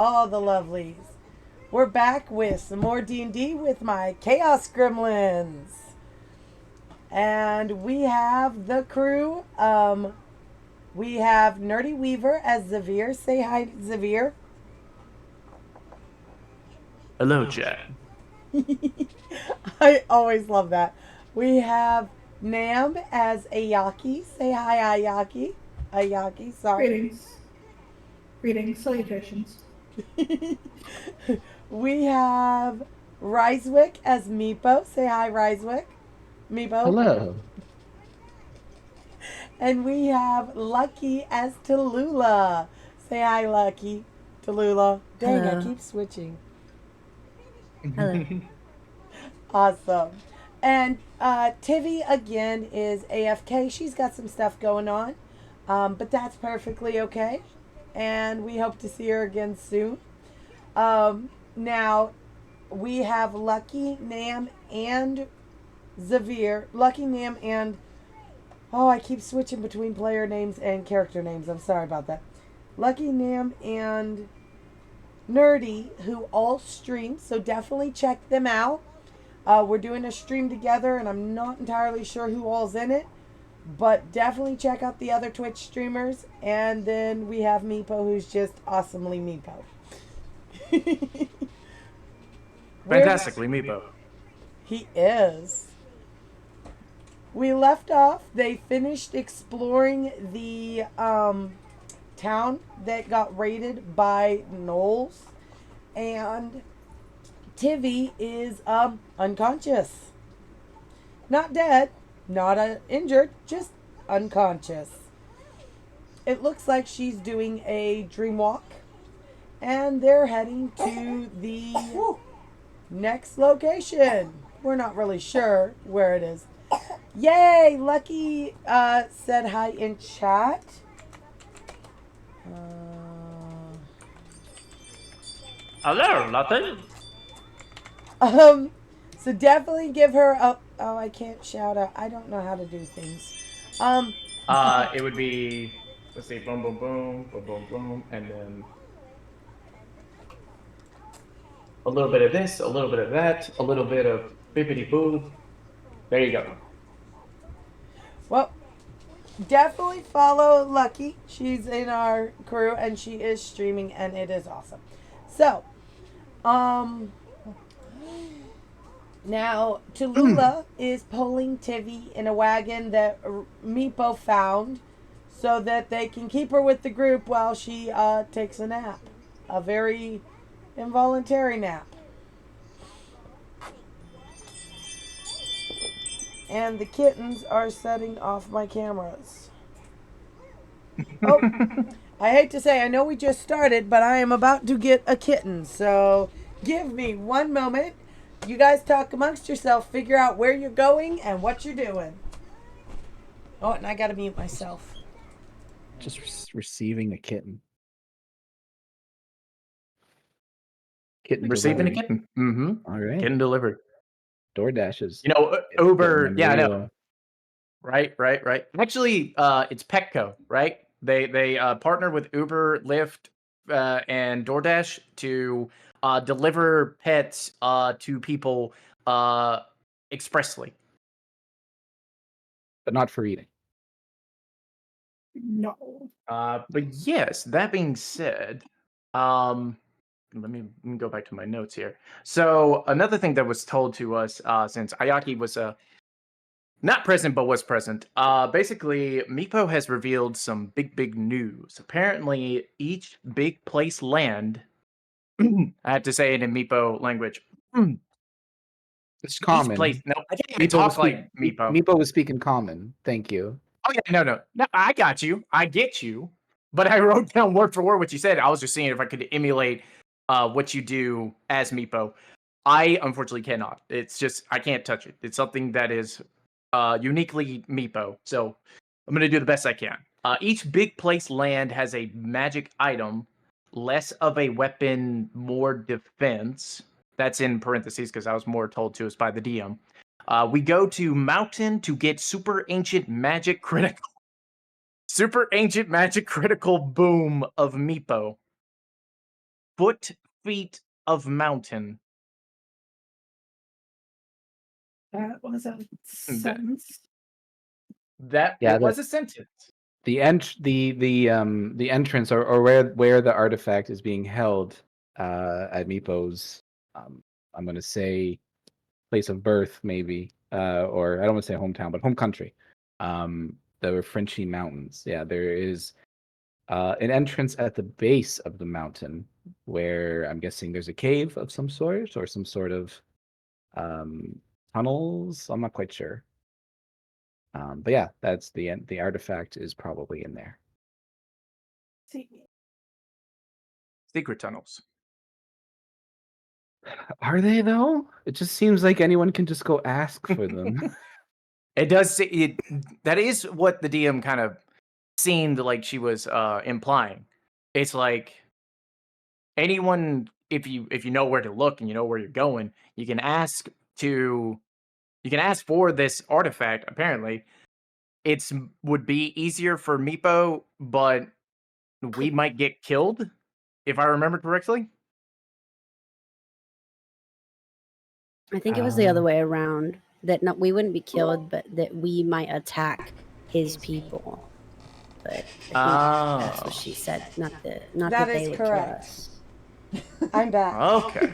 all the lovelies. We're back with some more D&D with my Chaos Grimlins. And we have the crew. We have Nerdy Weaver as Xavier. Say hi, Xavier. Hello, chat. I always love that. We have Nam as Ayaki. Say hi, Ayaki. Ayaki, sorry. Greetings. Greetings. Salutations. We have Risewick as Meepo. Say hi, Risewick. Meepo. Hello. And we have Lucky as Tallulah. Say hi, Lucky. Tallulah. Dang, I Hello. keep switching. Hello. Awesome. And Tivy, again, is AFK. She's got some stuff going on, but that's perfectly okay. And we hope to see her again soon. Now, we have Lucky, Nam, and Xavier. Lucky, Nam, and... Oh, I keep switching between player names and character names. I'm sorry about that. Lucky, Nam, and Nerdy, who all stream, so definitely check them out. We're doing a stream together, and I'm not entirely sure who all's in it, but definitely check out the other Twitch streamers. And then we have Meepo, who's just awesomely Meepo. Fantastically, Meepo. He is. We left off. They finished exploring the town that got raided by gnolls, and Tivy is unconscious. Not dead, not injured, just unconscious. It looks like she's doing a dream walk, and they're heading to the next location. We're not really sure where it is. Yay! Lucky said hi in chat. Hello, nothing. So definitely give her a. Oh, I can't shout out. I don't know how to do things. It would be, let's see, boom, boom, boom, boom, boom, boom, and then a little bit of this, a little bit of that, a little bit of bippity boo. There you go. Well, definitely follow Lucky. She's in our crew and she is streaming and it is awesome. So, now Tallulah is pulling Tivy in a wagon that Meepo found so that they can keep her with the group while she takes a nap. A very involuntary nap. And the kittens are setting off my cameras. Oh, I hate to say, I know we just started, but I am about to get a kitten. So give me one moment. You guys talk amongst yourself, figure out where you're going and what you're doing. Oh, and I gotta mute myself. Just receiving a kitten. Kitten Receiving a delivery. kitten. Mm-hmm. All right. Kitten delivered. DoorDash is. You know, Uber. getting Yeah, I know. real. Right. Actually, it's Petco, right? They partner with Uber, Lyft, and DoorDash to deliver pets to people expressly. But not for eating. No. But yes, that being said, let me go back to my notes here. So another thing that was told to us, since Ayaki was not present but was present, basically Meepo has revealed some big news. Apparently, each big place land, I have to say it in Meepo language. It's Each common. place. No, I can't even talk like Meepo. Meepo was speaking common. Thank you. Oh yeah, no, I got you. I get you. But I wrote down word for word what you said. I was just seeing if I could emulate what you do as Meepo. I unfortunately cannot. It's just I can't touch it. It's something that is uniquely Meepo. So I'm gonna do the best I can. Each big place land has a magic item, less of a weapon, more defense. That's in parentheses because I was more told to us by the DM. We go to mountain to get super ancient magic critical boom of Meepo. feet of mountain. That was a sentence. That Yeah, it was a sentence. The entrance or where the artifact is being held at Meepo's I'm gonna say place of birth, maybe. Or I don't want to say hometown, but home country. The Frenchy Mountains. Yeah, there is an entrance at the base of the mountain where I'm guessing there's a cave of some sort or some sort of tunnels. I'm not quite sure. But yeah, that's the artifact is probably in there. Secret tunnels. Are they though? It just seems like anyone can just go ask for them. It does say it. That is what the DM kind of seemed like she was implying. It's like anyone, if you know where to look and you know where you're going, you can ask for this artifact. Apparently, it's would be easier for Meepo, but we might get killed if I remember correctly. I think it was the other way around. That we wouldn't be killed, but that we might attack his people. But I think that's what she said. Not that That they is would correct. kill us. I'm back. Okay.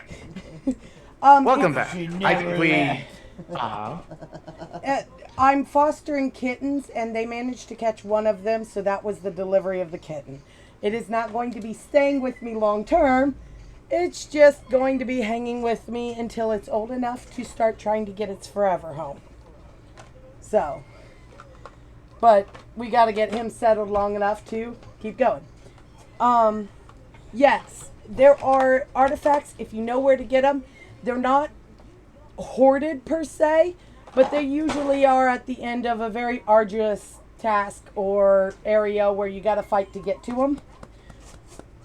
Welcome back. I'm fostering kittens, and they managed to catch one of them, so that was the delivery of the kitten. It is not going to be staying with me long term. It's just going to be hanging with me until it's old enough to start trying to get its forever home. So, but we got to get him settled long enough to keep going. Yes, there are artifacts, if you know where to get them. They're not hoarded per se, but they usually are at the end of a very arduous task or area where you got to fight to get to them.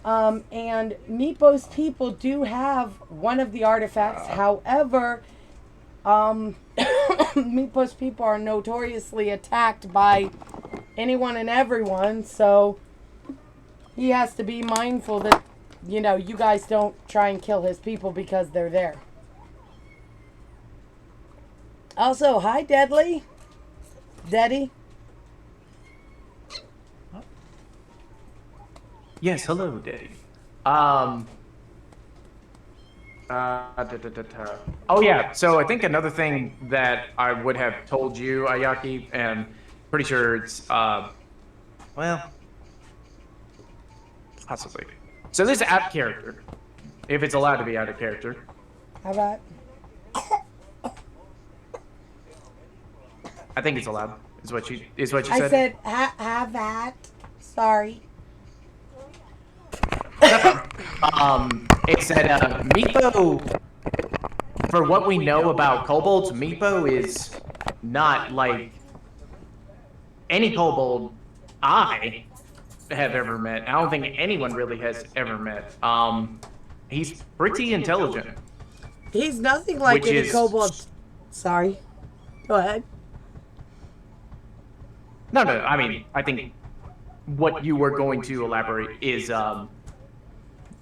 And Meepo's people do have one of the artifacts. However, Meepo's people are notoriously attacked by anyone and everyone, so he has to be mindful that, you know, you guys don't try and kill his people because they're there. Also, hi, Deadly. Deddy. Yes, hello, Daddy. Oh yeah. So I think another thing that I would have told you, Ayaki, and pretty sure it's well, possibly. So this app character, if it's allowed to be out of character. How about? I think it's allowed. Is what you said. I said, have that. Sorry. It said Meepo. For what we know about kobolds, Meepo is not like any kobold I have ever met. I don't think anyone really has ever met. He's pretty intelligent. He's nothing like any kobold. Sorry. Go ahead. No. I mean, I think what you were going to elaborate is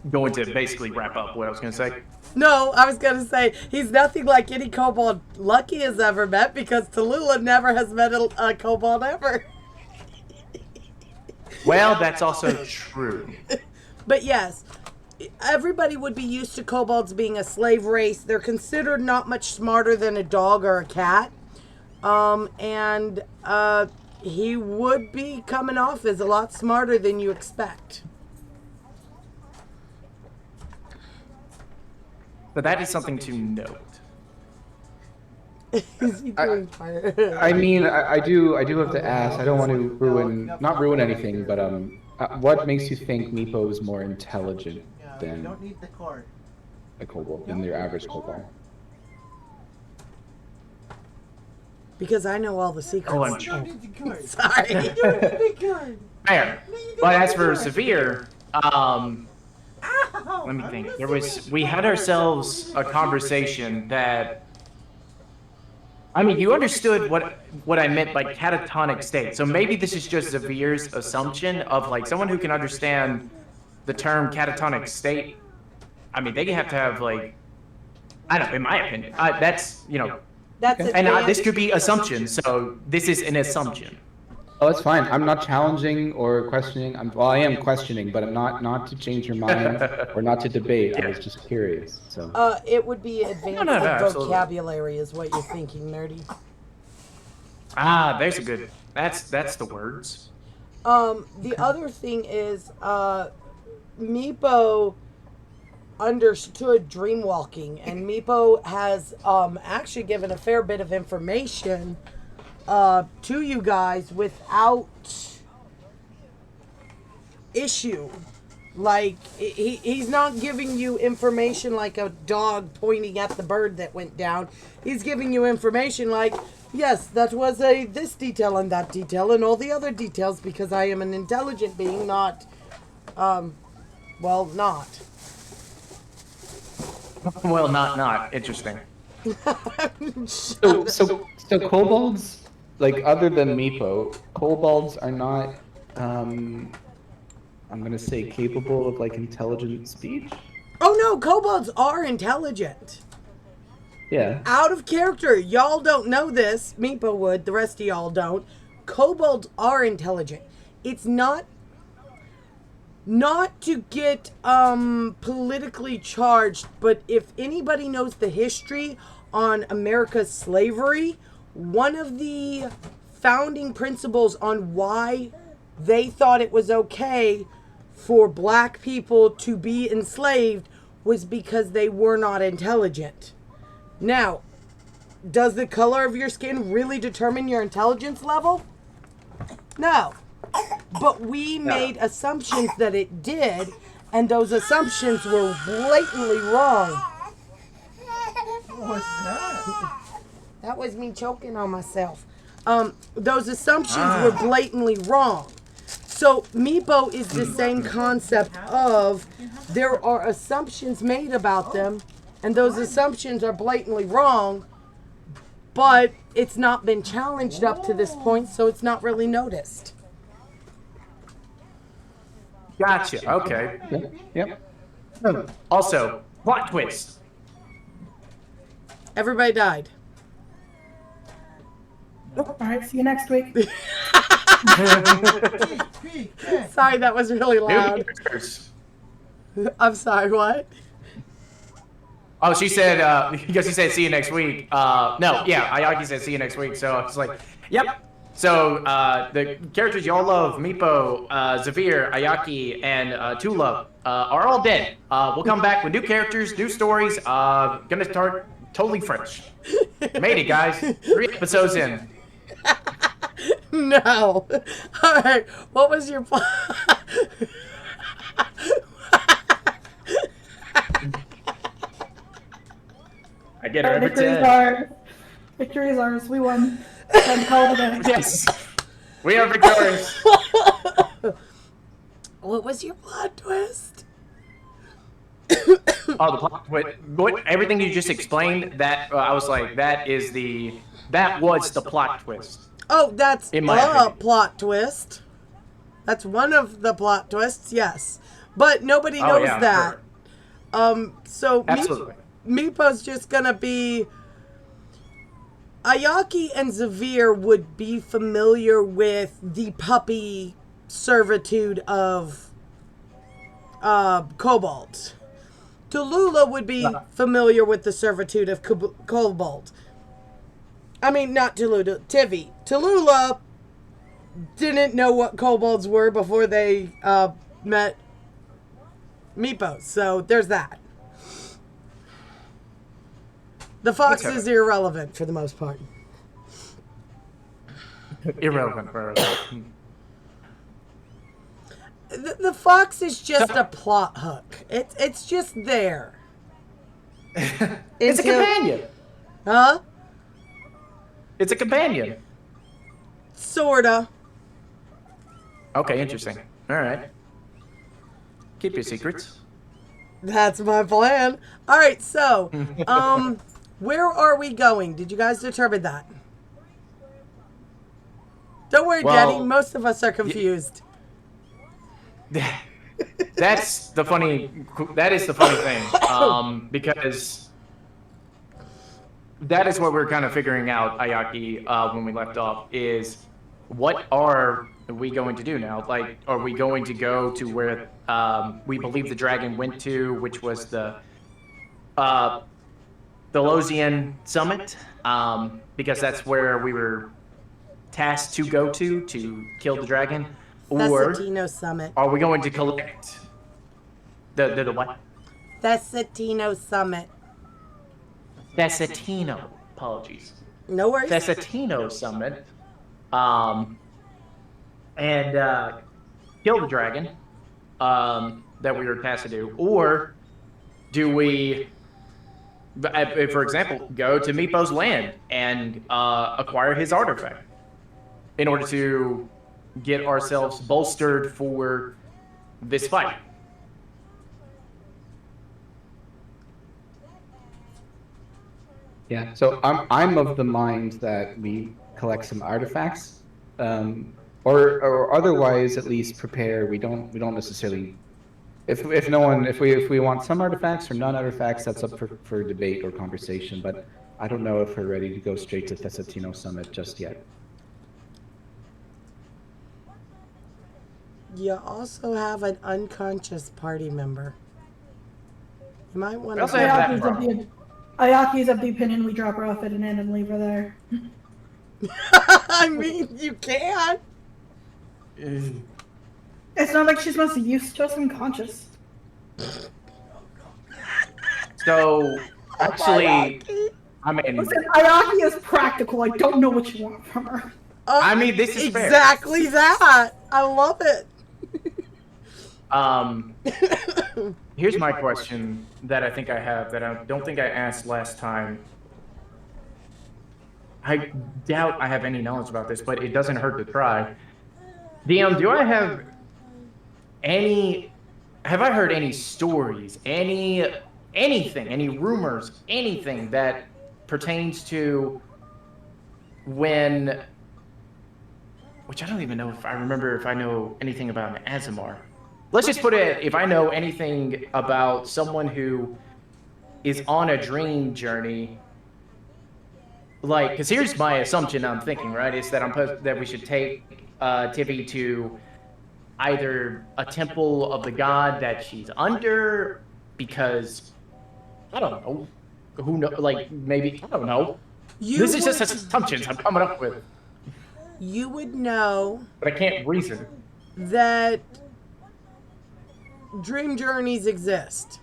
going to basically wrap up what I was going to say. No, I was going to say he's nothing like any kobold Lucky has ever met because Tallulah never has met a kobold ever. Well, that's also true. But yes, everybody would be used to kobolds being a slave race. They're considered not much smarter than a dog or a cat. And he would be coming off as a lot smarter than you expect. But that is something to note. I mean, I do have to ask. I don't want to not ruin anything, but what makes you think Meepo is more intelligent than a kobold, than your average kobold? Because I know all the secrets. Oh, Sorry. Fair. But as for Severe, let me think. We had ourselves a conversation that, I mean, you understood what I meant by catatonic state. So maybe this is just Severe's assumption of like someone who can understand the term catatonic state I mean, they have to have like, I don't know, in my opinion, that's That's Okay. and this advanced. could be assumption. So this is an assumption. Oh, that's fine. I'm not challenging or questioning. I am questioning, but I'm not to change your mind or not to debate. I was just curious. So It would be advanced no, absolutely. vocabulary is what you're thinking, nerdy. There's a good. That's the words. The other thing is, Meepo understood dreamwalking, and Meepo has actually given a fair bit of information to you guys without issue. Like, he's not giving you information like a dog pointing at the bird that went down. He's giving you information like, yes, that was this detail and that detail and all the other details, because I am an intelligent being, not, not. Well, not interesting. so kobolds, like other than Meepo, kobolds are not I'm gonna say capable of like intelligent speech. Oh no, kobolds are intelligent. Yeah. Out of character. Y'all don't know this. Meepo would. The rest of y'all don't. Kobolds are intelligent. It's not to get politically charged, but if anybody knows the history on America's slavery, one of the founding principles on why they thought it was okay for black people to be enslaved was because they were not intelligent. Now, does the color of your skin really determine your intelligence level? No. But we made assumptions that it did, and those assumptions were blatantly wrong. What was that? That was me choking on myself. Those assumptions were blatantly wrong. So Meepo is the same concept of there are assumptions made about them, and those assumptions are blatantly wrong, but it's not been challenged up to this point, so it's not really noticed. Gotcha. Okay. Yep. Also, plot twist. Everybody died. All right, see you next week. Sorry, that was really New loud. characters. I'm sorry, what? Oh, she said, because he said see you next week. No, yeah, Ayaki said see you next week. So I was like, yep. So the characters y'all love, Meepo, Zafir, Ayaki, and Tula, are all dead. We'll come back with new characters, new stories. Gonna start totally fresh. Made it, guys. 3 episodes in. No. All right. What was your plan? I get her every Victory's time. ours. Victory's ours. We won. Time to call it a day. Yes. We are victorious. What was your plot twist? Oh, the plot. What? Everything you just explained. That I was like, that was the plot twist. Oh, that's In my a opinion. plot twist. That's one of the plot twists, yes. But nobody knows yeah, that. sure. So Absolutely. Meepo's just gonna be. Ayaki and Zavir would be familiar with the puppy servitude of kobolds. Tallulah would be familiar with the servitude of kobold. I mean, not Tallulah, Tivy. Tallulah didn't know what kobolds were before they met Meepo, so there's that. The fox is irrelevant for the most part. Irrelevant. The fox is just a plot hook. It's just there. It's a companion. Huh? It's a companion. Sorta. Okay, interesting. All right. Keep your secrets. That's my plan. All right, so, where are we going? Did you guys determine that? Don't worry, Well, Daddy. Most of us are confused. that's the funny. That is the funny thing, because that is what we're kind of figuring out, Ayaki, when we left off. Is what are we going to do now? Like, are we going to go to where we believe the dragon went to, which was the Losian Summit? Because that's where we were tasked to go to kill the dragon. Or Thessatino Summit. are we going to collect the what? Thessatino Summit. Thessatino. Apologies. No worries. Thessatino Summit. And kill the dragon that we were tasked to do. Or do we, for example, go to Meepo's land and acquire his artifact in order to get ourselves bolstered for this fight? Yeah, so I'm of the mind that we collect some artifacts, or otherwise at least prepare. We don't necessarily. If we want some artifacts or none artifacts, that's up for debate or conversation. But I don't know if we're ready to go straight to Thessatino Summit just yet. You also have an unconscious party member. You might want We also to. have that problem. Ayaki's of the opinion we drop her off at an inn and leave her there. I mean, you can. It's not like she's mostly used to us unconscious. So, actually, I mean, Listen, Ayaki is practical. I don't know what you want from her. I mean, this is fair. exactly that. I love it. Here's my question that I think I have that I don't think I asked last time. I doubt I have any knowledge about this, but it doesn't hurt to try. DM, do I have any? Have I heard any stories, anything, any rumors, anything that pertains to when? Which I don't even know if I remember if I know anything about an Azamar. Let's just put it, if I know anything about someone who is on a dream journey, like, because here's my assumption I'm thinking, right, is that that we should take Tiffy to either a temple of the god that she's under, because, I don't know, who know, like, maybe, I don't know. This is just assumptions I'm coming up with. You would know But I can't reason. that dream journeys exist.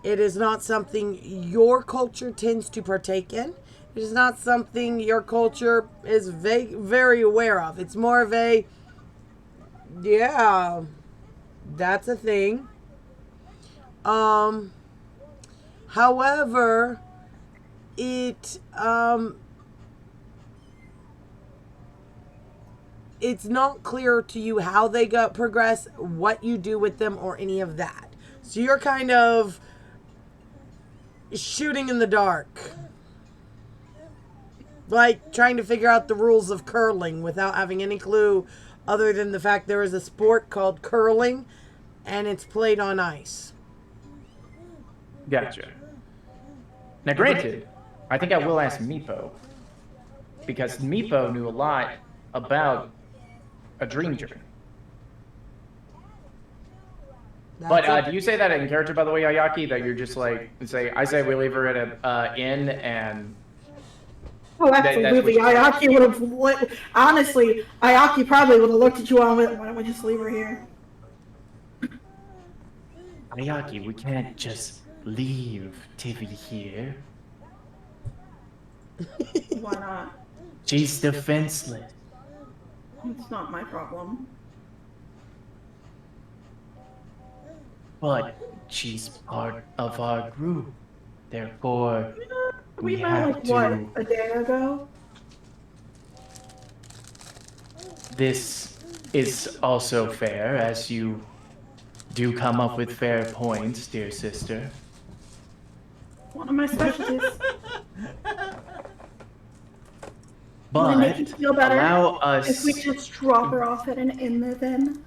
It is not something your culture tends to partake in. It is not something your culture is very aware of. It's more of a, yeah, that's a thing. However, it's not clear to you how they progress, what you do with them, or any of that. So you're kind of shooting in the dark. Like trying to figure out the rules of curling without having any clue other than the fact there is a sport called curling and it's played on ice. Gotcha. Now, granted, I think I will ask Meepo, because Meepo knew a lot about a dream journey. But do you say that in character, by the way, Ayaki, that you're just like, I say we leave her at an inn and... Oh, absolutely. Ayaki would have... Honestly, Ayaki probably would have looked at you all and went, why don't we just leave her here? Ayaki, we can't just leave Tiffy here. Why not? She's defenseless. It's not my problem. But she's part of our group. Therefore, We met have like, to... what, a day ago? This is also fair, as you do come up with fair points, dear sister. One of my specialties. But Would it make you feel better allow us... if we just drop her off at an inn then?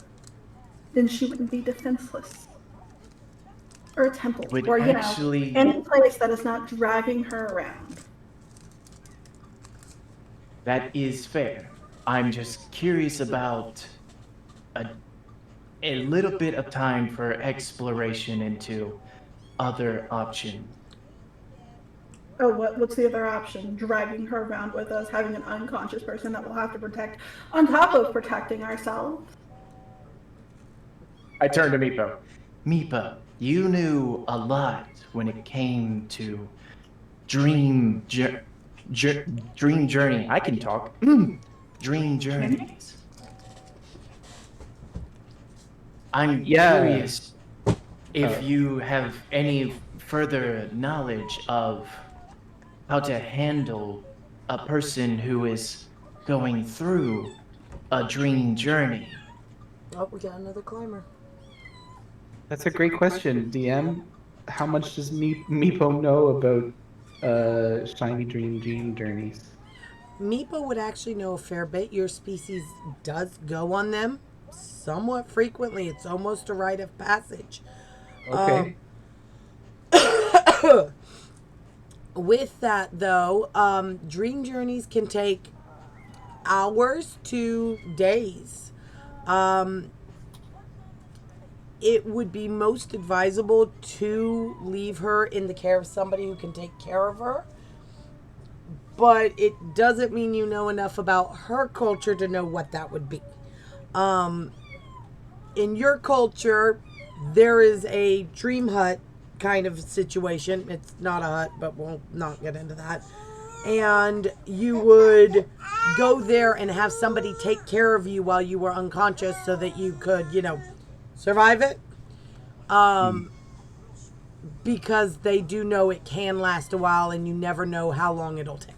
then she wouldn't be defenseless. Or a temple, Would or, actually- any place that is not dragging her around. That is fair. I'm just curious about a little bit of time for exploration into other options. Oh, what's the other option? Dragging her around with us, having an unconscious person that we'll have to protect, on top of protecting ourselves. I turn to Meepo. Meepo, you knew a lot when it came to dream journey. I can talk. Dream journeys. I'm curious if you have any further knowledge of how to handle a person who is going through a dream journey. Oh, we got another climber. That's a great question, DM. How much does Meepo know about shiny dream journeys? Meepo would actually know a fair bit. Your species does go on them somewhat frequently. It's almost a rite of passage. Okay. With that, though, dream journeys can take hours to days. It would be most advisable to leave her in the care of somebody who can take care of her. But it doesn't mean you know enough about her culture to know what that would be. In your culture, there is a dream hut kind of situation. It's not a hut, but we'll not get into that. And you would go there and have somebody take care of you while you were unconscious so that you could, survive it. Because they do know it can last a while and you never know how long it'll take.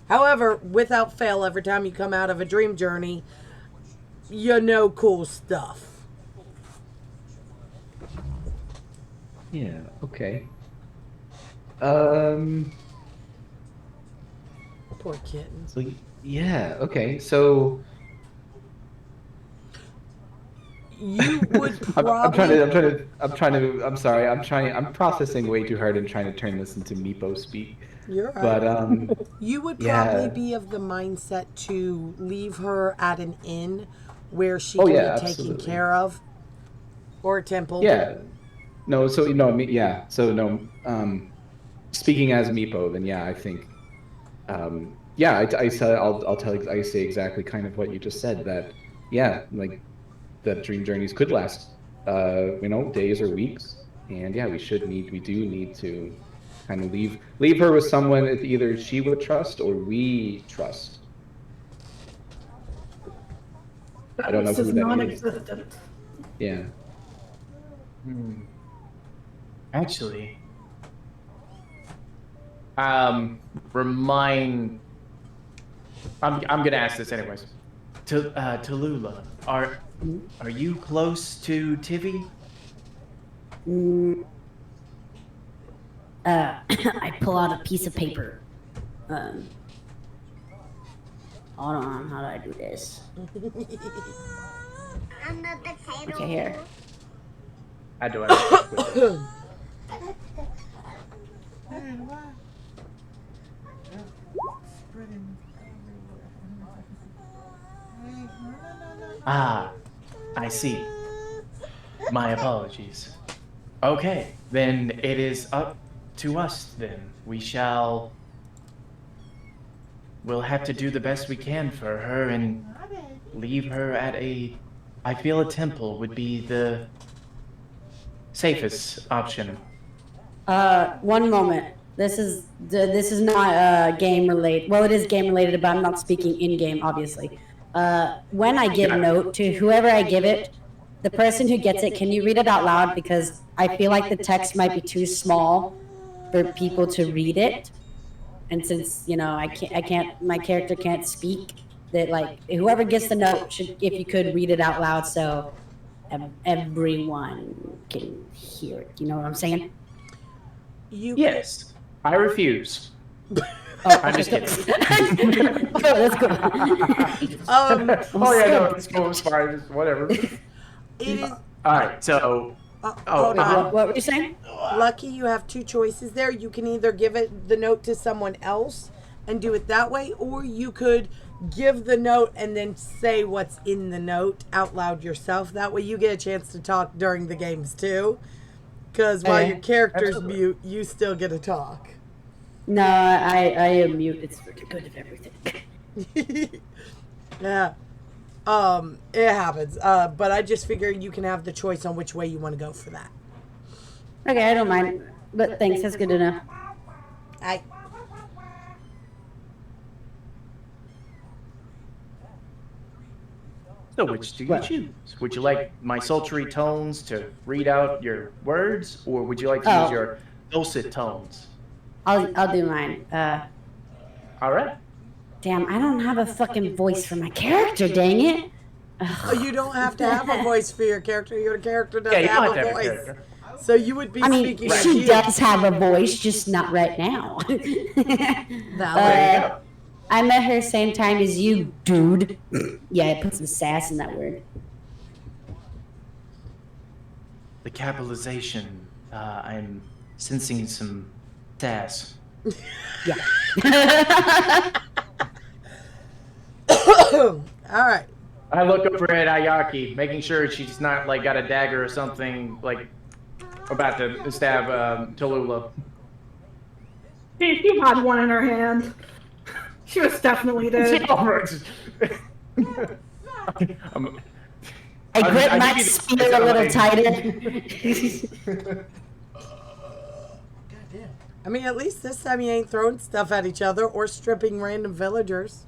However, without fail, every time you come out of a dream journey, you know cool stuff. Yeah, okay. Poor kitten. So yeah, okay. So You would probably... I'm processing way too hard and trying to turn this into Meepo speak. You're right. But you would yeah. probably be of the mindset to leave her at an inn where she Oh, can yeah, be taken absolutely. care of, or a temple. Yeah. No, so yeah. So no, speaking as Meepo, then yeah, I think I said I say exactly kind of what you just said, that yeah, like that dream journeys could last days or weeks. And yeah, we do need to kind of leave her with someone that either she would trust or we trust. I don't know This who is that is. non-existent. Yeah. Actually, I'm gonna ask this anyways. Tallulah, are you close to Tivy? I pull out a piece of paper. Hold on, how do I do this? Okay, here. I do it. Ah, I see. My apologies. Okay, then it is up to us then. We'll have to do the best we can for her and leave her at I feel a temple would be the safest option. One moment. This is not game related. Well, it is game related, but I'm not speaking in game, obviously. When I give note to whoever I give it, the person who gets it, can you read it out loud? Because I feel like the text might be too small for people to read it. And since, I can't, my character can't speak, that like whoever gets the note should, if you could read it out loud so everyone can hear it. You know what I'm saying? Yes, I refuse. I'm just kidding. Let's go. Oh yeah, no, it's cool. It's fine. It's whatever. It is. All right, so Hold on. What were you saying? Lucky, you have two choices there. You can either give the note to someone else and do it that way, or you could give the note and then say what's in the note out loud yourself. That way you get a chance to talk during the games too. Because while your character's mute, you still get to talk. No, I am mute. It's for the good of everything. Yeah. It happens. But I just figure you can have the choice on which way you want to go for that. Okay, I don't mind. But thanks, that's good to know. So which do you choose? Would you like my sultry tones to read out your words, or would you like to use your dulcet tones? I'll do mine. All right. Damn, I don't have a fucking voice for my character, dang it. You don't have to have a voice for your character. Your character doesn't you have don't a have to have a voice. character. So you would be speaking like she you. does have a voice, just not right now. There you go. I met her same time as you, dude. Yeah, I put some sass in that word. The capitalization. I'm sensing some sass. Yeah. All right. I look over at Ayaki, making sure she's not like got a dagger or something like about to stab Tallulah. She had one in her hand. She was definitely dead. I grip my spear a little tighter. I mean, at least this time you ain't throwing stuff at each other or stripping random villagers.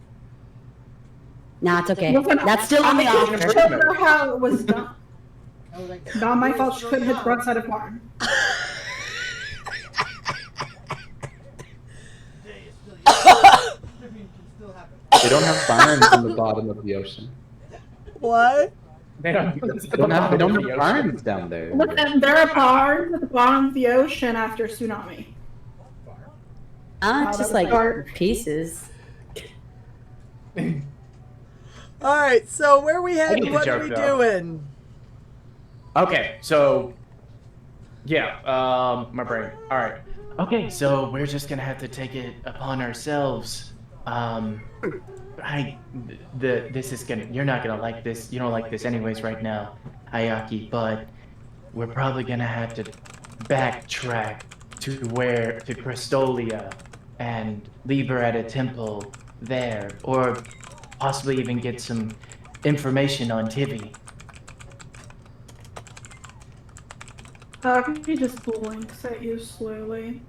Nah, it's okay. Listen, That's still on the I offer. don't remember how it was done. Not my fault she couldn't hit the broadside of barn. They don't have barns in the bottom of the ocean. What? They don't have barns down there. Listen, there are barns at the bottom of the ocean after tsunami. Just like pieces. All right, so where we I heading? get the What are joke, we though. doing? Okay, so yeah, my brain. All right. Okay, so we're just gonna have to take it upon ourselves. This is gonna. You're not gonna like this. You don't like this anyways right now, Ayaki. But we're probably gonna have to backtrack to Cristolia and leave her at a temple there, or possibly even get some information on Tivi. He just blinks at you slowly.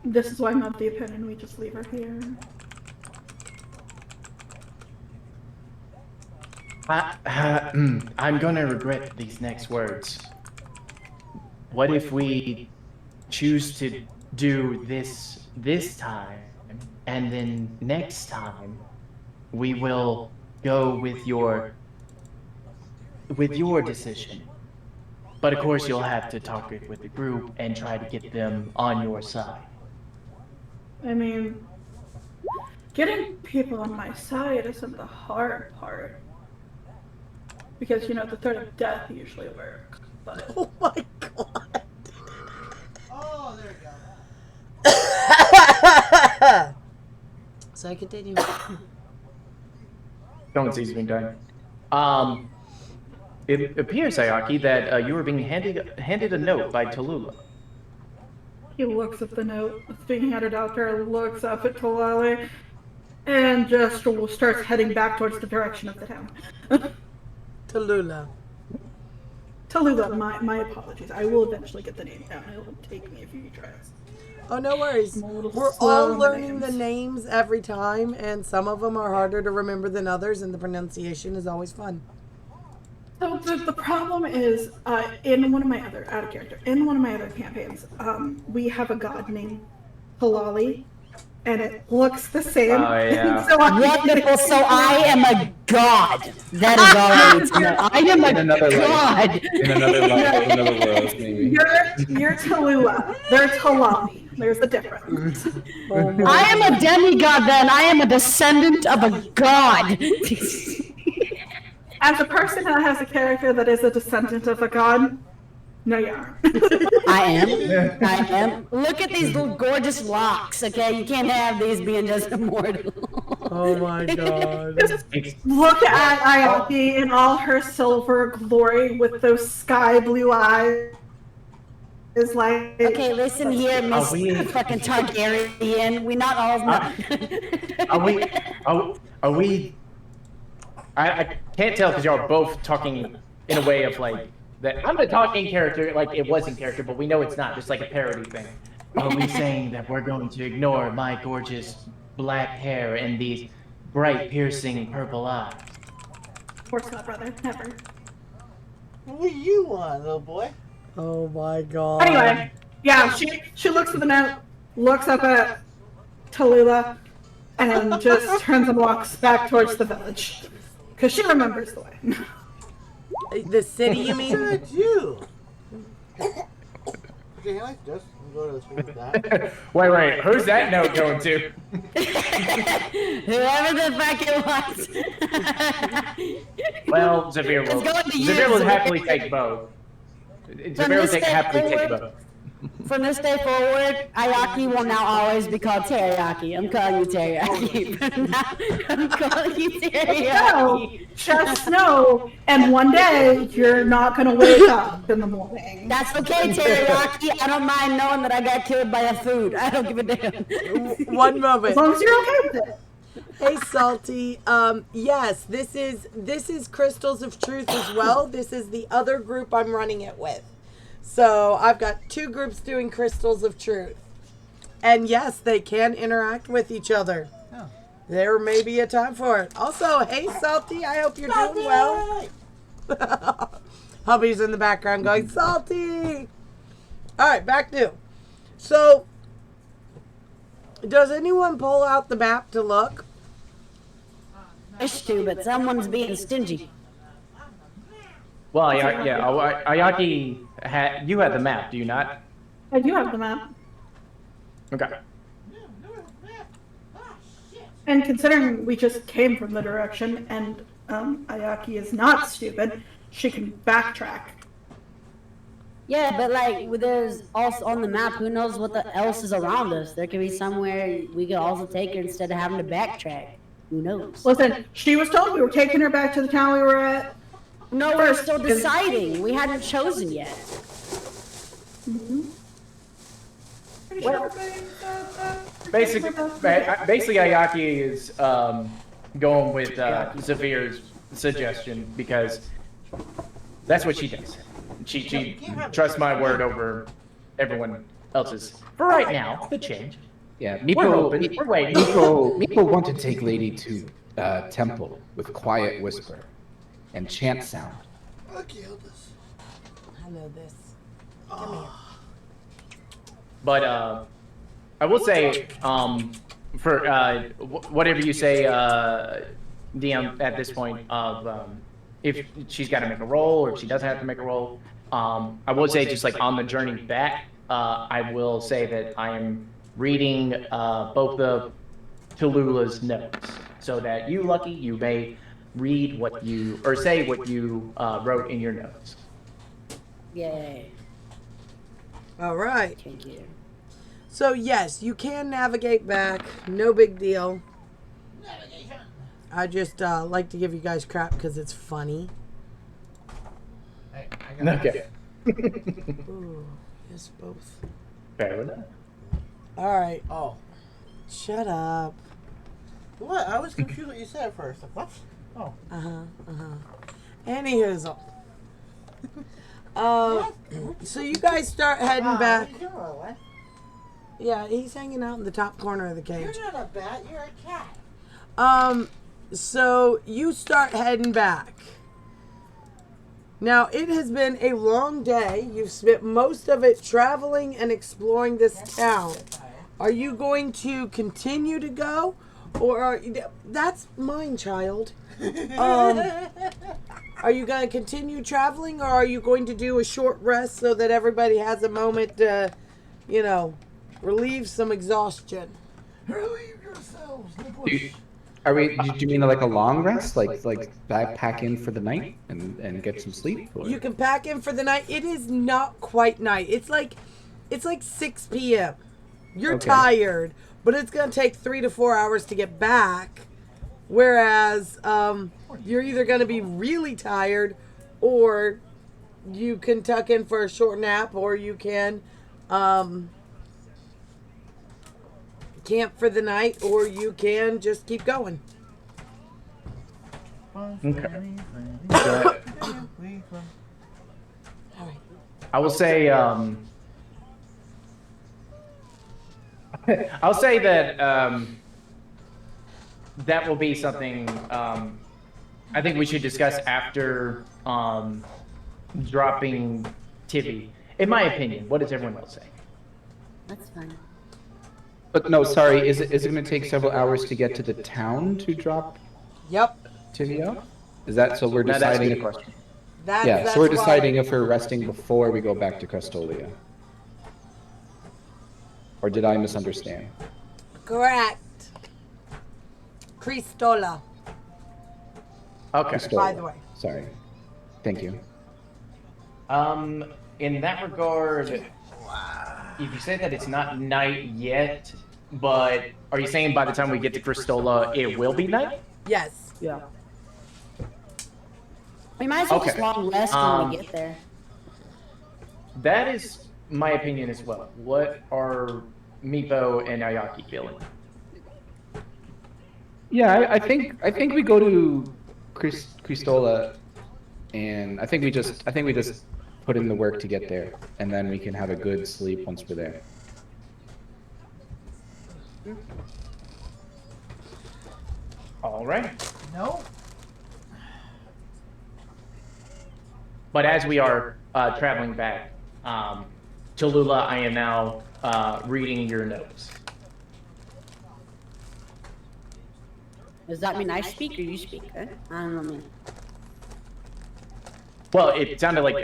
This is why I'm of the opinion we just leave her here. I'm gonna regret these next words. What if we choose to do this time, and then next time we will go with your decision? But of course, you'll have to talk it with the group and try to get them on your side. I mean, getting people on my side isn't the hard part. Because, you know, the threat of death usually works. But Oh my god. Oh, there you go. So I continue. Don't seize me, dying. It appears, Ayaki, that you were being handed a note by Tallulah. he looks at the note that's being handed out there, looks up at Talali, and just starts heading back towards the direction of the town. Tallulah. Tallulah, my apologies. I will eventually get the name down. It will take me a few tries. Oh, no worries. I'm a little We're slow all on the learning the names every time, and some of them are harder to remember than others, and the pronunciation is always fun. So the problem is, in one of my other in one of my other campaigns, we have a god named Halali, and it looks the same. Oh, yeah. So Wonderful. So I am a god. That is all I need to know. I am In a another god. life. In another life, another world, maybe. You're Tallulah. They're Talali. There's a difference. Oh my I am a demigod then. I am a descendant of a god. As a person that has a character that is a descendant of a god, no, you aren't. I am. I am. Look at these little gorgeous locks, okay? You can't have these being just immortal. Oh my god. Just look at Ayaki in all her silver glory with those sky blue eyes. Is like Okay, listen here, Miss we- fucking Targaryen. We not all. Are we? I can't tell because y'all are both talking in a way of like that. I'm the talking character, like it was in character, but we know it's not. Just like a parody thing. Are we saying that we're going to ignore my gorgeous black hair and these bright, piercing purple eyes? Of course not, brother. Never. What do you want, little boy? Oh my god. Anyway, yeah, she looks at the note, looks up at Tallulah, and just turns and walks back towards the village. Because she remembers the way. The city, you mean? Good you. Okay, I just go to the street with that. Wait, who's that note going to? Whoever the fuck it was. Well, Zavir It's will. going to you, Zavir will Zavir. happily take both. Zavir will this day happily take forward- both. From this day forward, Ayaki will now always be called Teriyaki. I'm calling you Teriyaki. From now, I'm calling you No, Teriyaki. just know, and one day you're not going to wake up in the morning. That's okay, Teriyaki. I don't mind knowing that I got killed by a food. I don't give a damn. One As moment. long as you're okay with it. Hey Salty, yes, this is Crystals of Truth as well. This is the other group I'm running it with. So I've got 2 groups doing Crystals of Truth. And yes, they can interact with each other. Oh. There may be a time for it. Also, hey Salty, I hope you're doing well. Hubby's in the background going, Salty! Alright, back to. So, does anyone pull out the map to look? Wish to, but someone's being stingy. Well, Ayaki, you had the map, do you not? I do have the map. Okay. And considering we just came from the direction, and Ayaki is not stupid, she can backtrack. Yeah, but like, there's also on the map, who knows what else is around us? There could be somewhere we could also take her instead of having to backtrack. Who knows? Listen, she was told we were taking her back to the town we were at. No, we're still deciding. We hadn't chosen yet. Basically, Ayaki is going with Zavir's suggestion because that's what she does. She trusts my word over everyone else's. For right now, could change. Yeah, We're hoping. We're waiting. Meepo want to take Lady to temple with quiet whisper and chant sound. Okay, hold this. I know this. Come here. But I will say, for whatever you say, DM at this point of if she's got to make a roll or if she doesn't have to make a roll, I will say just like on the journey back, I will say that I am reading both of Tallulah's notes so that you, Lucky, you may read what you or say what you wrote in your notes. Yay. All right. Thank you. So yes, you can navigate back. No big deal. I just like to give you guys crap because it's funny. Hey, I got Okay. Ooh, yes, both. Fair enough. All right. Oh. Shut up. What? I was confused what you said at first. Like, what? Oh. Anywho. So you guys start heading back. You're what? Yeah, he's hanging out in the top corner of the cage. You're not a bat. You're a cat. So you start heading back. Now, it has been a long day. You've spent most of it traveling and exploring this town. Are you going to continue to go? Or that's mine, child. Are you going to continue traveling, or are you going to do a short rest so that everybody has a moment to, relieve some exhaustion. Relieve yourselves. Do you mean like a long rest, like backpack in for the night and get some sleep? Or? You can pack in for the night. It is not quite night. It's like 6 p.m. You're Okay. tired, but it's gonna take 3 to 4 hours to get back. Whereas you're either gonna be really tired, or you can tuck in for a short nap, or you can camp for the night, or you can just keep going. Okay. All right. I will say, I'll say that that will be something I think we should discuss after dropping Tibby. In my opinion, what does everyone else say? That's fine. But no, sorry. Is it going to take several hours to get to the town to drop Yep. Tivy off? Is that so? We're Now, that's a deciding. good question. That's So we're why- deciding if we're resting before we go back to Crestolia. Or did I misunderstand? Correct. Cristola, Okay. by the way. Sorry. Thank you. In that regard, if you say that it's not night yet, but are you saying by the time we get to Cristola, it will be night? Yes. Yeah. We might as well just Okay. long rest when we get there. That is my opinion as well. What are Meepo and Ayaki feeling? Yeah, I think we go to Cristola, and I think we just put in the work to get there, and then we can have a good sleep once we're there. All right. No. But as we are traveling back, Tallulah, I am now reading your notes. Does that mean I speak or you speak? Huh? I don't know. Man. Well, it sounded like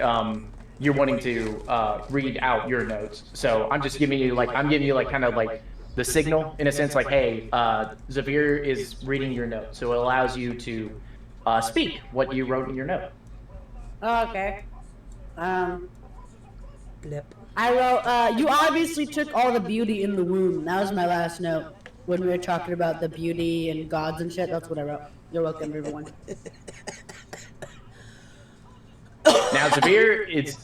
you're wanting to read out your notes, so I'm just giving you kind of like the signal in a sense, like, hey, Xavier is reading your notes, so it allows you to speak what you wrote in your note. Oh, okay. Blip. I wrote, you obviously took all the beauty in the womb. That was my last note. When we were talking about the beauty and gods and shit, that's what I wrote. You're welcome, everyone. Now, Xavier's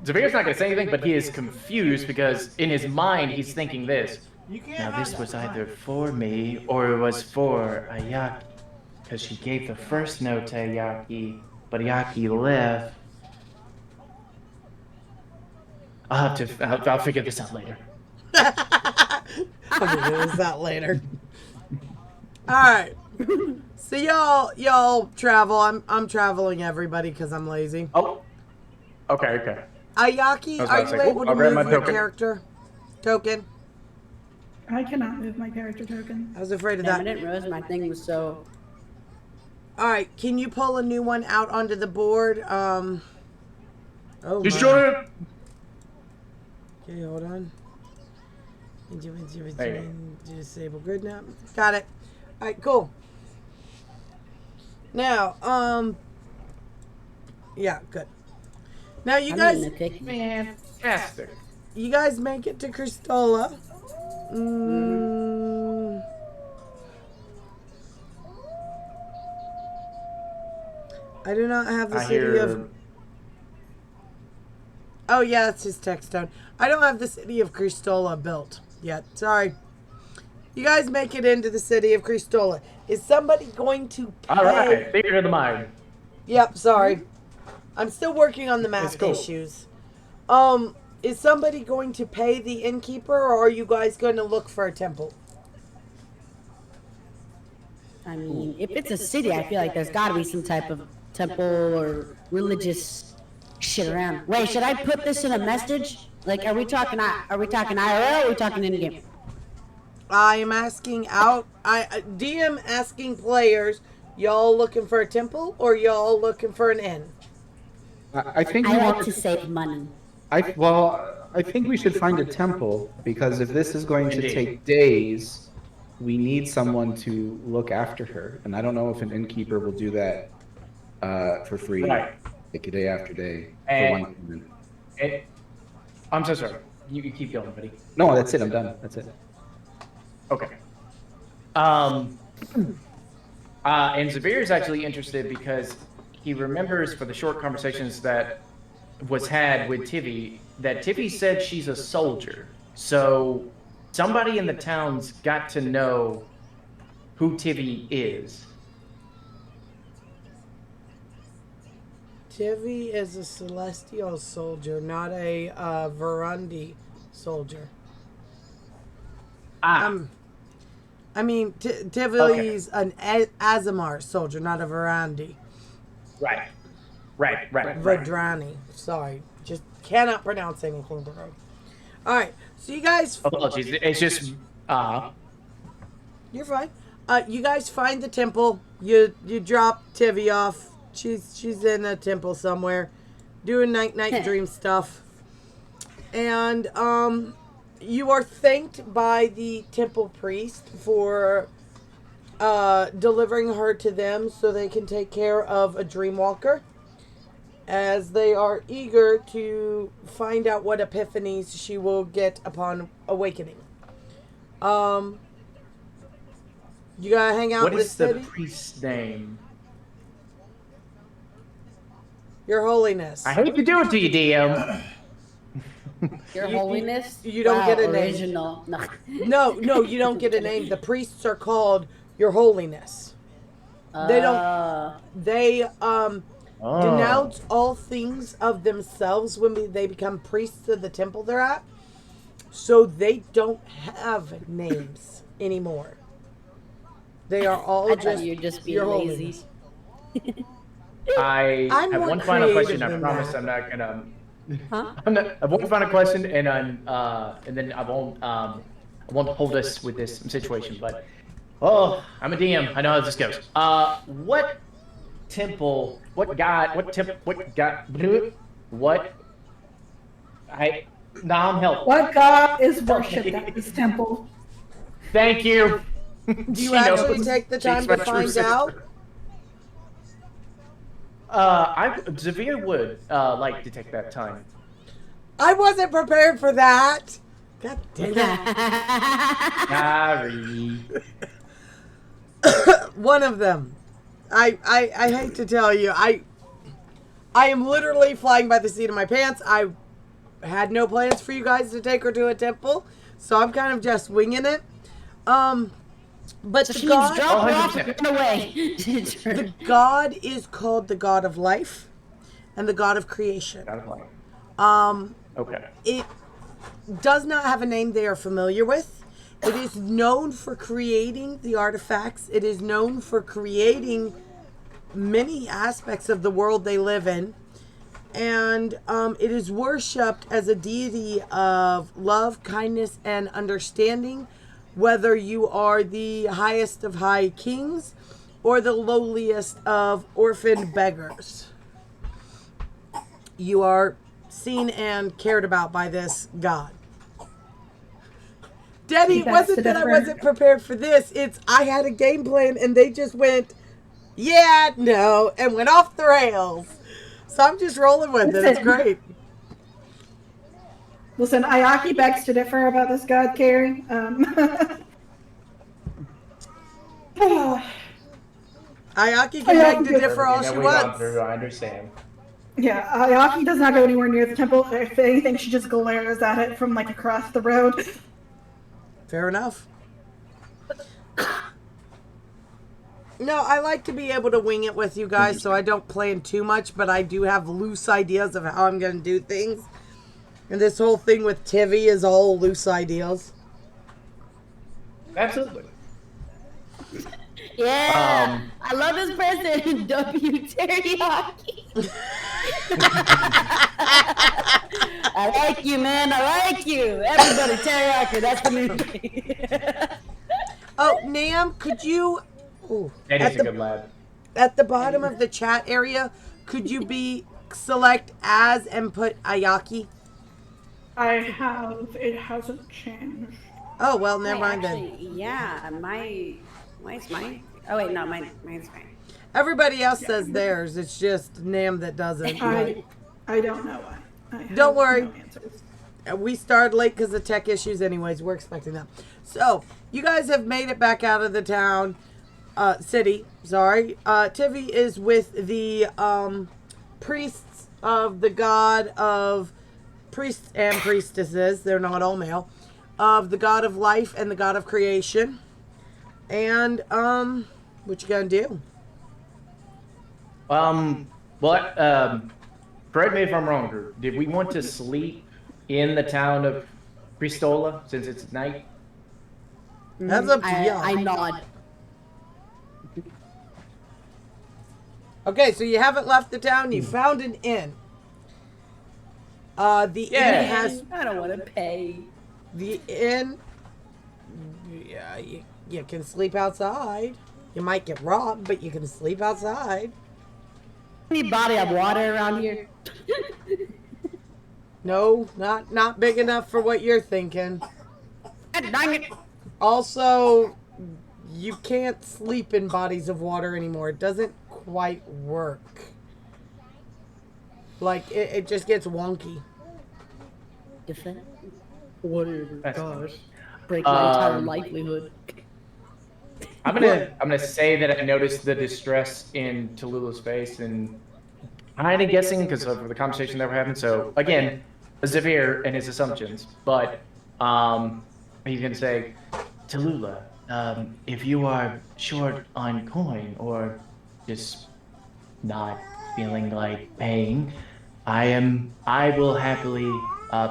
not going to say anything, but he is confused because in his mind he's thinking this. You can't. Now this was either for me or it was for Ayaki, because she gave the first note to Ayaki, but Ayaki left. I'll figure this out later. I'll figure this out later. All right. So y'all travel. I'm traveling everybody because I'm lazy. Oh, okay. Ayaki, I was are about to you say, able to I'll grab move my your token. character token? I cannot move my character token. I was afraid of Damn, I that. didn't realize my thing was so... All right, can you pull a new one out onto the board? Oh my. Destroy it. Okay, hold on. There Disable grid now. Got it. All right, cool. Now, yeah, good. Now you I'm guys, eating a cookie. Fantastic. you guys make it to Cristola. Mm. I do not have the I city hear. of. Oh yeah, that's his text tone. I don't have the city of Cristola built yet. Sorry. You guys make it into the city of Cristola. Is somebody going to pay? All right, theater of the mind. Yep, sorry. I'm still working on the math cool. issues. Is somebody going to pay the innkeeper, or are you guys going to look for a temple? I mean, if it's a city, I feel like there's got to be some type of temple or religious shit around. Wait, should I put this in a message? Like, are we talking IRL or are we talking in game? I am asking out. DM asking players. Y'all looking for a temple, or y'all looking for an inn? I think I we like want to save money. well, I think we should find a temple because if this is going to Indeed. take days, we need someone to look after her. And I don't know if an innkeeper will do that for free, Right. like day after day for And- one payment. I'm so sorry. You can keep going, buddy. No, that's it. I'm done. That's it. Okay. And Zavir is actually interested because he remembers for the short conversations that was had with Tivy that Tivy said she's a soldier. So somebody in the town's got to know who Tivy is. Tivy is a celestial soldier, not a Verundi soldier. Ah, I mean, Tivy's an Azamar soldier, not a Verundi. right. Right. Vedrani. Sorry. Just cannot pronounce anything today. Alright, so you guys... Apologies. It's just, You're fine. You guys find the temple. You drop Tivy off. She's in a temple somewhere, doing night dream stuff. And you are thanked by the temple priest for delivering her to them so they can take care of a dreamwalker, as they are eager to find out what epiphanies she will get upon awakening. You gotta hang out what with is the Steady? priest's name? Your Holiness. I hate to do it to you, DM. Your Holiness. you don't get a name. Original. No. No, you don't get a name. The priests are called Your Holiness. They don't. They denounce all things of themselves when they become priests of the temple they're at. So they don't have names anymore. They are all I just thought you'd just be Your lazy. Holiness. I I'm have more one final creative question. I than promise that. I'm not gonna. Huh? I have one final question, and then I won't hold us with this situation. But I'm a DM. I know how this goes. What temple? What god? What temple? What god? What? I'm helping. What god is worshipped at this temple? Thank you. Do you actually take the time to find out? Zavir would like to take that time. I wasn't prepared for that. God damn it. Sorry. One of them. I hate to tell you, I am literally flying by the seat of my pants. I had no plans for you guys to take her to a temple, so I'm kind of just winging it. But So the she needs to god, drop her off 100%. and run away. the god is called the god of life and the god of creation. Okay. It does not have a name they are familiar with. It is known for creating the artifacts. It is known for creating many aspects of the world they live in. And it is worshipped as a deity of love, kindness, and understanding, whether you are the highest of high kings or the lowliest of orphaned beggars. You are seen and cared about by this god. Denny, it That's wasn't the that I difference. wasn't prepared for this. It's I had a game plan and they just went, yeah, no, and went off the rails. So I'm just rolling with it. It's Listen. great. Listen, Ayaki begs to differ about this god, Carrie. Ayaki can beg to differ all she We've gone wants. through, I understand. Yeah, Ayaki does not go anywhere near the temple. If anything, she just glares at it from like across the road. Fair enough. No, I like to be able to wing it with you guys, so I don't plan too much, but I do have loose ideas of how I'm going to do things. And this whole thing with Tivy is all loose ideas. Absolutely. Yeah, I love this person. W Teriyaki. I like you, man. I like you. Everybody, teriyaki. That's the new thing. Oh, Nam, could you... Ooh, That at is a the- good lad. At the bottom of the chat area, could you select as and put Ayaki? I have. It hasn't changed. Oh well, never mind then. Actually, yeah, mine's mine. Oh wait, no, mine's fine. Everybody else says theirs. It's just Nam that doesn't. I don't know why. I have Don't worry. No answers. We started late because of tech issues anyways. We're expecting them. So, you guys have made it back out of the town. City. Sorry. Tivy is with the priests of the god of... Priests and priestesses. They're not all male. Of the god of life and the god of creation. And, what you gonna do? Correct me if I'm wrong, Drew. Did we want to sleep in the town of Cristola since it's night? That's up to you. I nod. Okay, so you haven't left the town. You found an inn. The inn has... I don't want to pay. The inn... Yeah, you can sleep outside. You might get robbed, but you can sleep outside. Any body of water around here? No, not big enough for what you're thinking. Dang it! Also, you can't sleep in bodies of water anymore. It doesn't quite work. Like, it just gets wonky. Defend. Whatever. Gosh. Break my entire livelihood. I'm gonna say that I noticed the distress in Tallulah's face and kind of guessing because of the conversation that we're having. So again, Xavier and his assumptions, but he's gonna say, Tallulah, if you are short on coin or just not feeling like paying, I will happily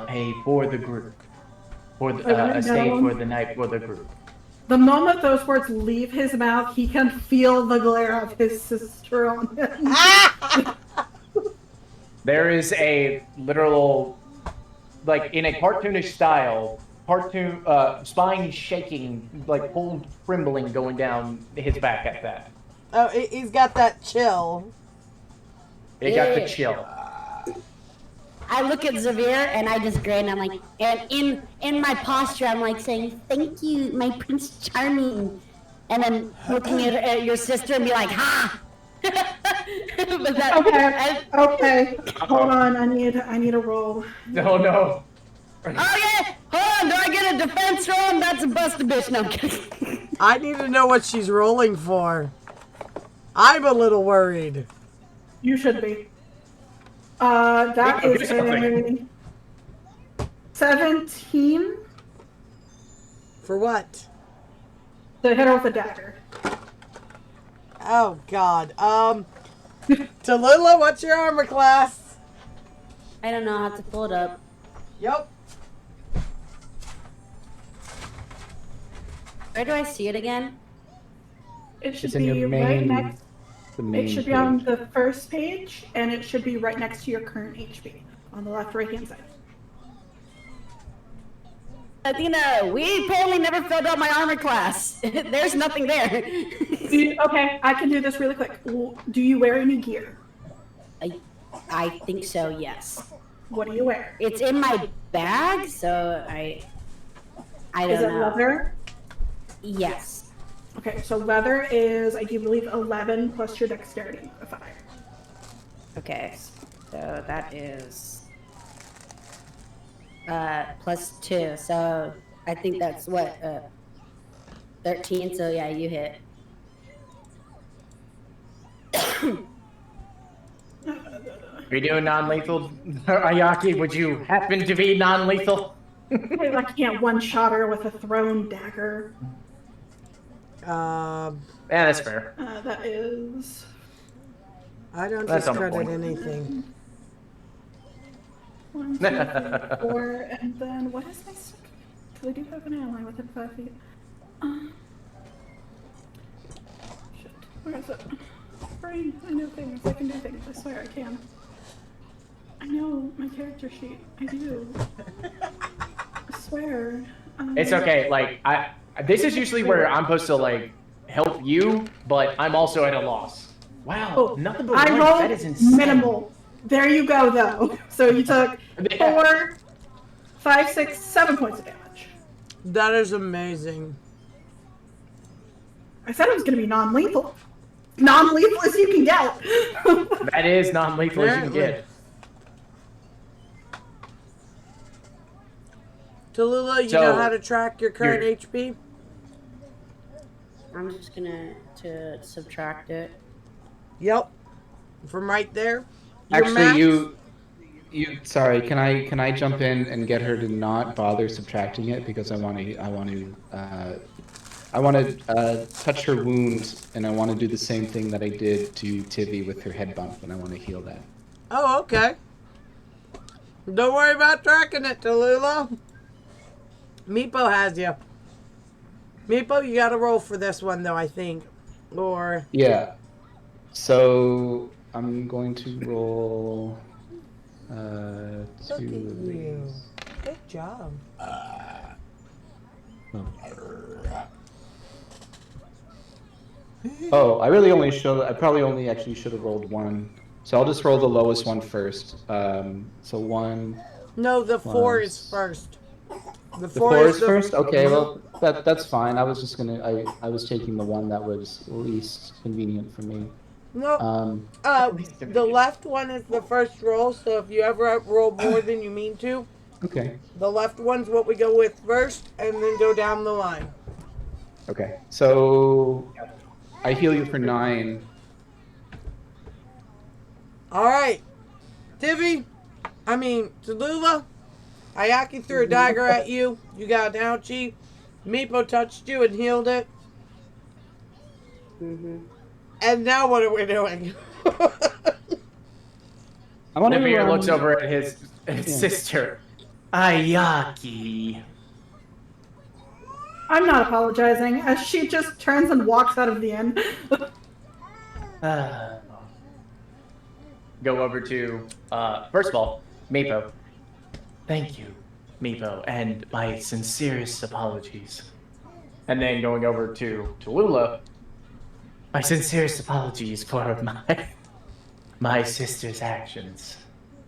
pay for the group, for a stay for the night for the group. The moment those words leave his mouth, he can feel the glare of his sister on him. There is a literal, like in a cartoonish style, spine shaking, like cold trembling going down his back at that. Oh, he's got that chill. It got the chill. I look at Xavier and I just grin. I'm like, and in my posture, I'm like saying, "Thank you, my Prince Charming," and then looking at your sister and be like, "Ha!" But that, Okay. Hold on. I need a roll. No. Oh yeah! Hold on. Do I get a defense roll? That's a bust a bitch. No, I'm kidding. I need to know what she's rolling for. I'm a little worried. You should be. That is a 17 For what? to hit her with a dagger. Oh, God. Tallulah, what's your armor class? I don't know how to pull it up. Yep. Where do I see it again? It should It's in be your right main. next. The main It should be on the first page, and it should be right next to your current HP on the left right hand side. Athena, we apparently never filled out my armor class. There's nothing there. Okay, I can do this really quick. Do you wear any gear? I think so, yes. What do you wear? It's in my bag, so I don't Is it know. leather? Yes. Okay, so leather is, I do believe, 11 plus your dexterity modifier. Okay, so that is +2. So I think that's what 13. So yeah, you hit. Are you doing non-lethal, Ayaki? Would you happen to be non-lethal? I can't one-shot her with a thrown dagger. Yeah, that's fair. That is... I don't That's on discredit point. anything. 1, 2, 3, 4, and then what is my stick? Because I do have an ally within 5 feet. Shit. Where is it? Brain, I know things. I can do things. I swear I can. I know my character sheet. I do. I swear. It's okay. Like this is usually where I'm supposed to like help you, but I'm also at a loss. Wow, Oh, nothing but I one. rolled That is insane. minimal. There you go, though. So you took 5, 6, 7 points of damage. That is amazing. I said it was going to be non-lethal. Non-lethal as you can get. That is non-lethal as you can get. Tallulah, you So, know how to track your current you're- HP? I'm just gonna subtract it. Yep. From right there. Your Actually, max- you sorry, can I jump in and get her to not bother subtracting it because I want to touch her wound, and I want to do the same thing that I did to Tivy with her head bump, and I want to heal that. Oh, okay. Don't worry about tracking it, Tallulah. Meepo has you. Meepo, you gotta roll for this one, though, I think. Or... Yeah. So I'm going to roll Look at 2 of you. these. Good job. Oh, I probably only actually should have rolled 1. So I'll just roll the lowest one first. So 1. No, the 4 is Plus- first. The The 4 4 is is the first? Okay, well that's fine. I was just gonna I was taking the one that was least convenient for me. No, the left one is the first roll, so if you ever roll more than you mean to, Okay. the left one's what we go with first, and then go down the line. Okay. So I heal you for 9. Alright. Tallulah, Ayaki threw a dagger at you. You got an ouchie. Meepo touched you and healed it. And now what are we doing? I want Navir to looks over at his sister. Ayaki. I'm not apologizing, as she just turns and walks out of the inn. Go over to, first of all, Meepo. Thank you, Meepo, and my sincerest apologies. And then going over to Tallulah. My sincerest apologies for my sister's actions.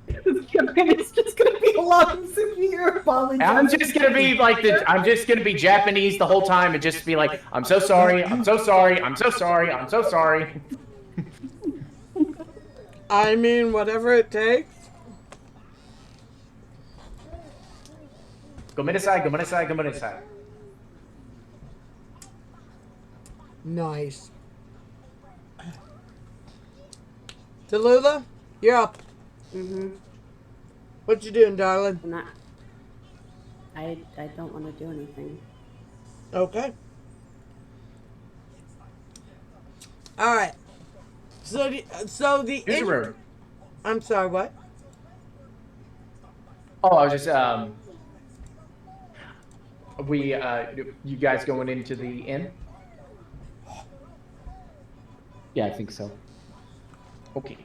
It's just gonna be a lot of severe apologies. I'm just gonna be like I'm just gonna be Japanese the whole time and just be like, I'm so sorry, I'm so sorry, I'm so sorry, I'm so sorry. I mean, whatever it takes. Gomedasai, gomedasai, gomedasai. Nice. Tallulah, you're up. What you doing, darling? I'm not. I don't want to do anything. Okay. All right. So the Here's a room. I'm sorry. What? Oh, I was just you guys going into the inn? Yeah, I think so. Okay.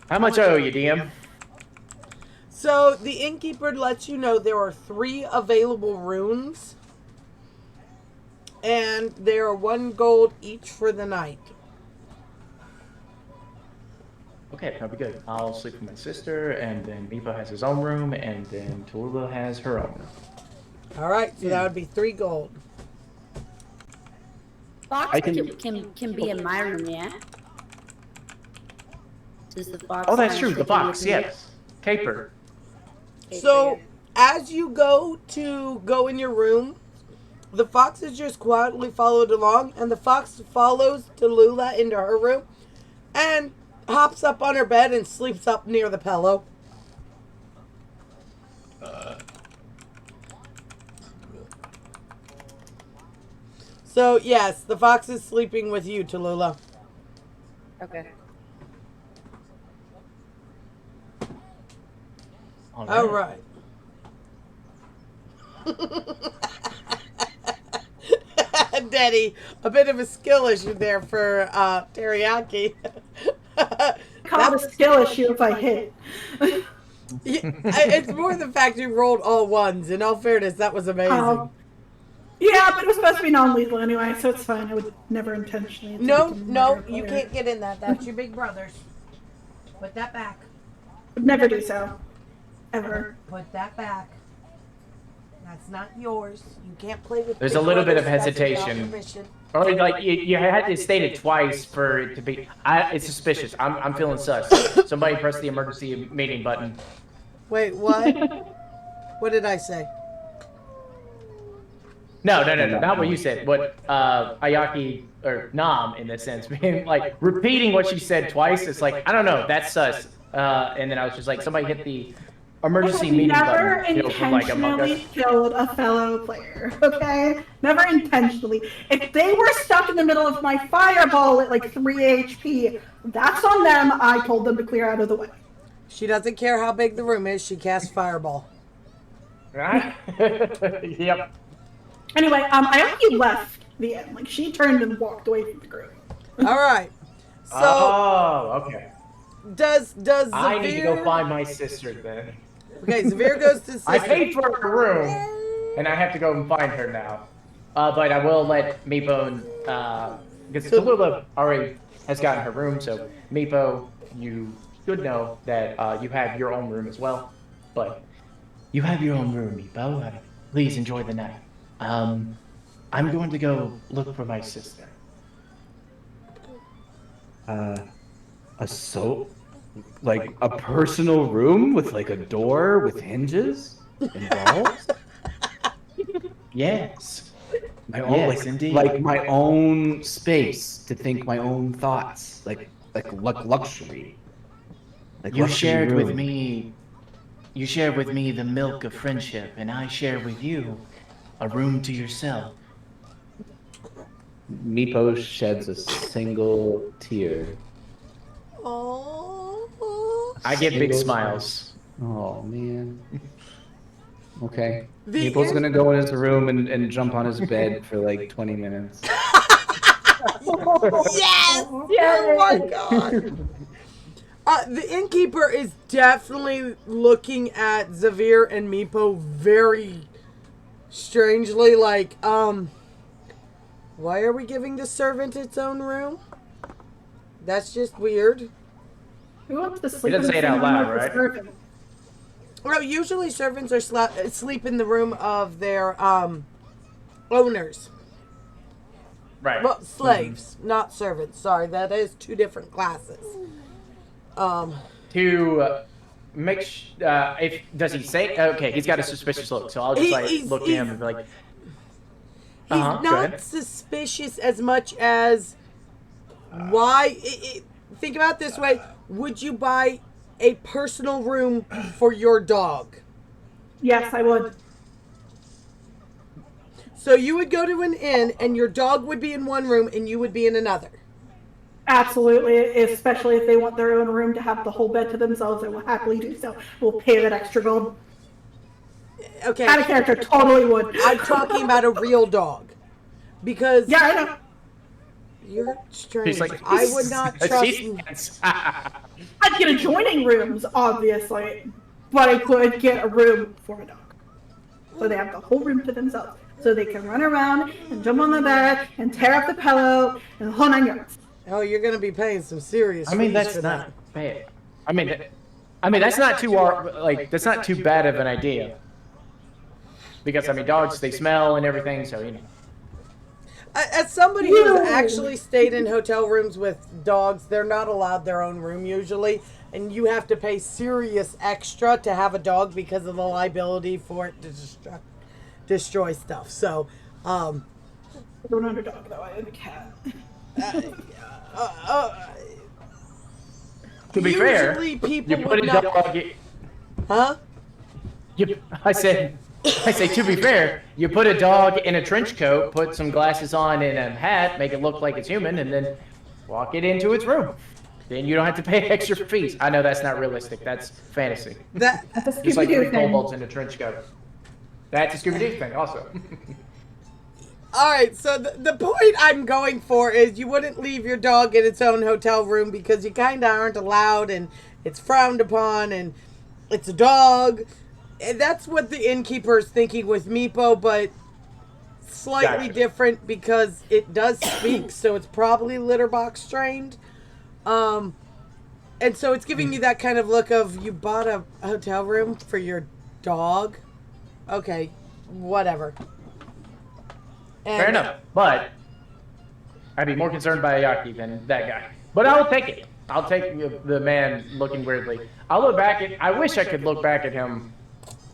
How much I owe you, DM? So the innkeeper lets you know there are 3 available rooms, and there are 1 gold each for the night. Okay, that'll be good. I'll sleep with my sister, and then Meepo has his own room, and then Tallulah has her own room. All right, so that would be 3 gold. Fox I can be in my room, yeah? Does the fox? Oh, that's want true. to The be fox, with me? yes. Caper. Okay, So figured. as you go in your room, the foxes just quietly followed along, and the fox follows Tallulah into her room, and hops up on her bed and sleeps up near the pillow. So yes, the fox is sleeping with you, Tallulah. Okay. All right. Daddy, a bit of a skill issue there for teriyaki. Call it a skill issue if I hit. It's more the fact you rolled all ones. In all fairness, that was amazing. Yeah, but it was supposed to be non-lethal anyway, so it's fine. I would never intentionally. No, attempt to no, murder a you player. can't get in that. That's your big brothers. Put that back. Would never do so. Ever. Put that back. That's not yours. You can't play with. There's Big a little bit of Brother stuff without hesitation. permission. Or like you had to state it twice for it to be. It's suspicious. I'm feeling sus. Somebody press the emergency meeting button. Wait, what? What did I say? No, not what you said. What Ayaki or Nam in this sense, being like repeating what she said twice. It's like I don't know. That's sus. And then I was just like, somebody hit the emergency I meeting never button. From like Among intentionally Us. killed a fellow player, okay? Never intentionally. If they were stuck in the middle of my fireball at like 3 HP, that's on them. I told them to clear out of the way. She doesn't care how big the room is. She casts fireball. Right? Yep. Anyway, Ayaki left the inn. Like, she turned and walked away from the group. All right. So Oh, okay. does Zavir... I need to go find my sister then. Okay, Zavir goes to sister. I paid for a room, and I have to go and find her now. But I will let Meepo, because Tallulah already has gotten her room, so Meepo, you should know that you have your own room as well. But You have your own room, Meepo. Please enjoy the night. I'm going to go look for my sister. Like a personal room with like a door with hinges and walls? Yes. My own, Yes, like, indeed. like my own space to think my own thoughts, like luxury. Like You luxury shared with room. me. You shared with me the milk of friendship, and I share with you a room to yourself. Meepo sheds a single tear. Oh. I get big smiles. Oh man. Okay. The Meepo's in- gonna go in his room and jump on his bed for like 20 minutes. Yes! Oh my god! The innkeeper is definitely looking at Zavir and Meepo very strangely, like, why are we giving the servant its own room? That's just weird. Who wants to sleep doesn't in say it the out same loud, room with right? the servant? Well, usually servants are sleep in the room of their, owners. Right. Well, slaves, not servants. Sorry, that is two different classes. To make if does he say okay? He's got a suspicious look, so I'll just look at him and be like, He's go not ahead. suspicious as much as why. Think about it this way: would you buy a personal room for your dog? Yes, I would. So you would go to an inn, and your dog would be in one room, and you would be in another. Absolutely, especially if they want their own room to have the whole bed to themselves, they will happily do so. We'll pay that extra gold. Okay, Out of character, totally would. I'm talking about a real dog, because Yeah, I know. you're strange. He's like, I would not trust. I'd get adjoining rooms, obviously, but I could get a room for a dog. So they have the whole room to themselves. So they can run around and jump on the bed and tear up the pillow and the whole 9 yards. Oh, you're gonna be paying some serious. I mean, fees that's for not that. bad. I mean that's not too that's not too bad of an idea. Because I mean, dogs they smell and everything, so you know. As somebody who's actually stayed in hotel rooms with dogs, they're not allowed their own room usually, and you have to pay serious extra to have a dog because of the liability for it to destroy stuff. So, I don't own a dog though, I own a cat. To be fair, usually people you put would a not. dog. Huh? I say to be fair, you put a dog in a trench coat, put some glasses on and a hat, make it look like it's human, and then walk it into its room. Then you don't have to pay extra fees. I know that's not realistic. That's fantasy. That Just like Scooby-Doo three thing. kobolds in a trench coat. That's a Scooby-Doo thing, also. All right, so the point I'm going for is you wouldn't leave your dog in its own hotel room because you kind of aren't allowed and it's frowned upon and it's a dog. And that's what the innkeeper is thinking with Meepo, but slightly Gotcha. different because it does speak, so it's probably litter box trained. And so it's giving you that kind of look of you bought a hotel room for your dog. Okay, whatever. And Fair enough, but I'd be more concerned by Ayaki than that guy. But I'll take it. I'll take the man looking weirdly. I'll look back at. I wish I could look back at him.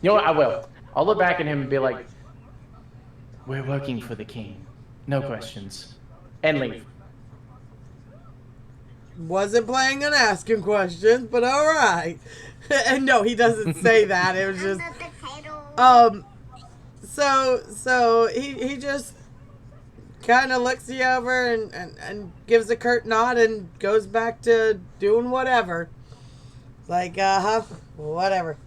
You know what? I will. I'll look back at him and be like, We're working for the king. No questions. and leave. Wasn't planning on asking questions, but all right. And no, he doesn't say that. It was just So he just kind of looks you over and gives a curt nod and goes back to doing whatever. Like, whatever.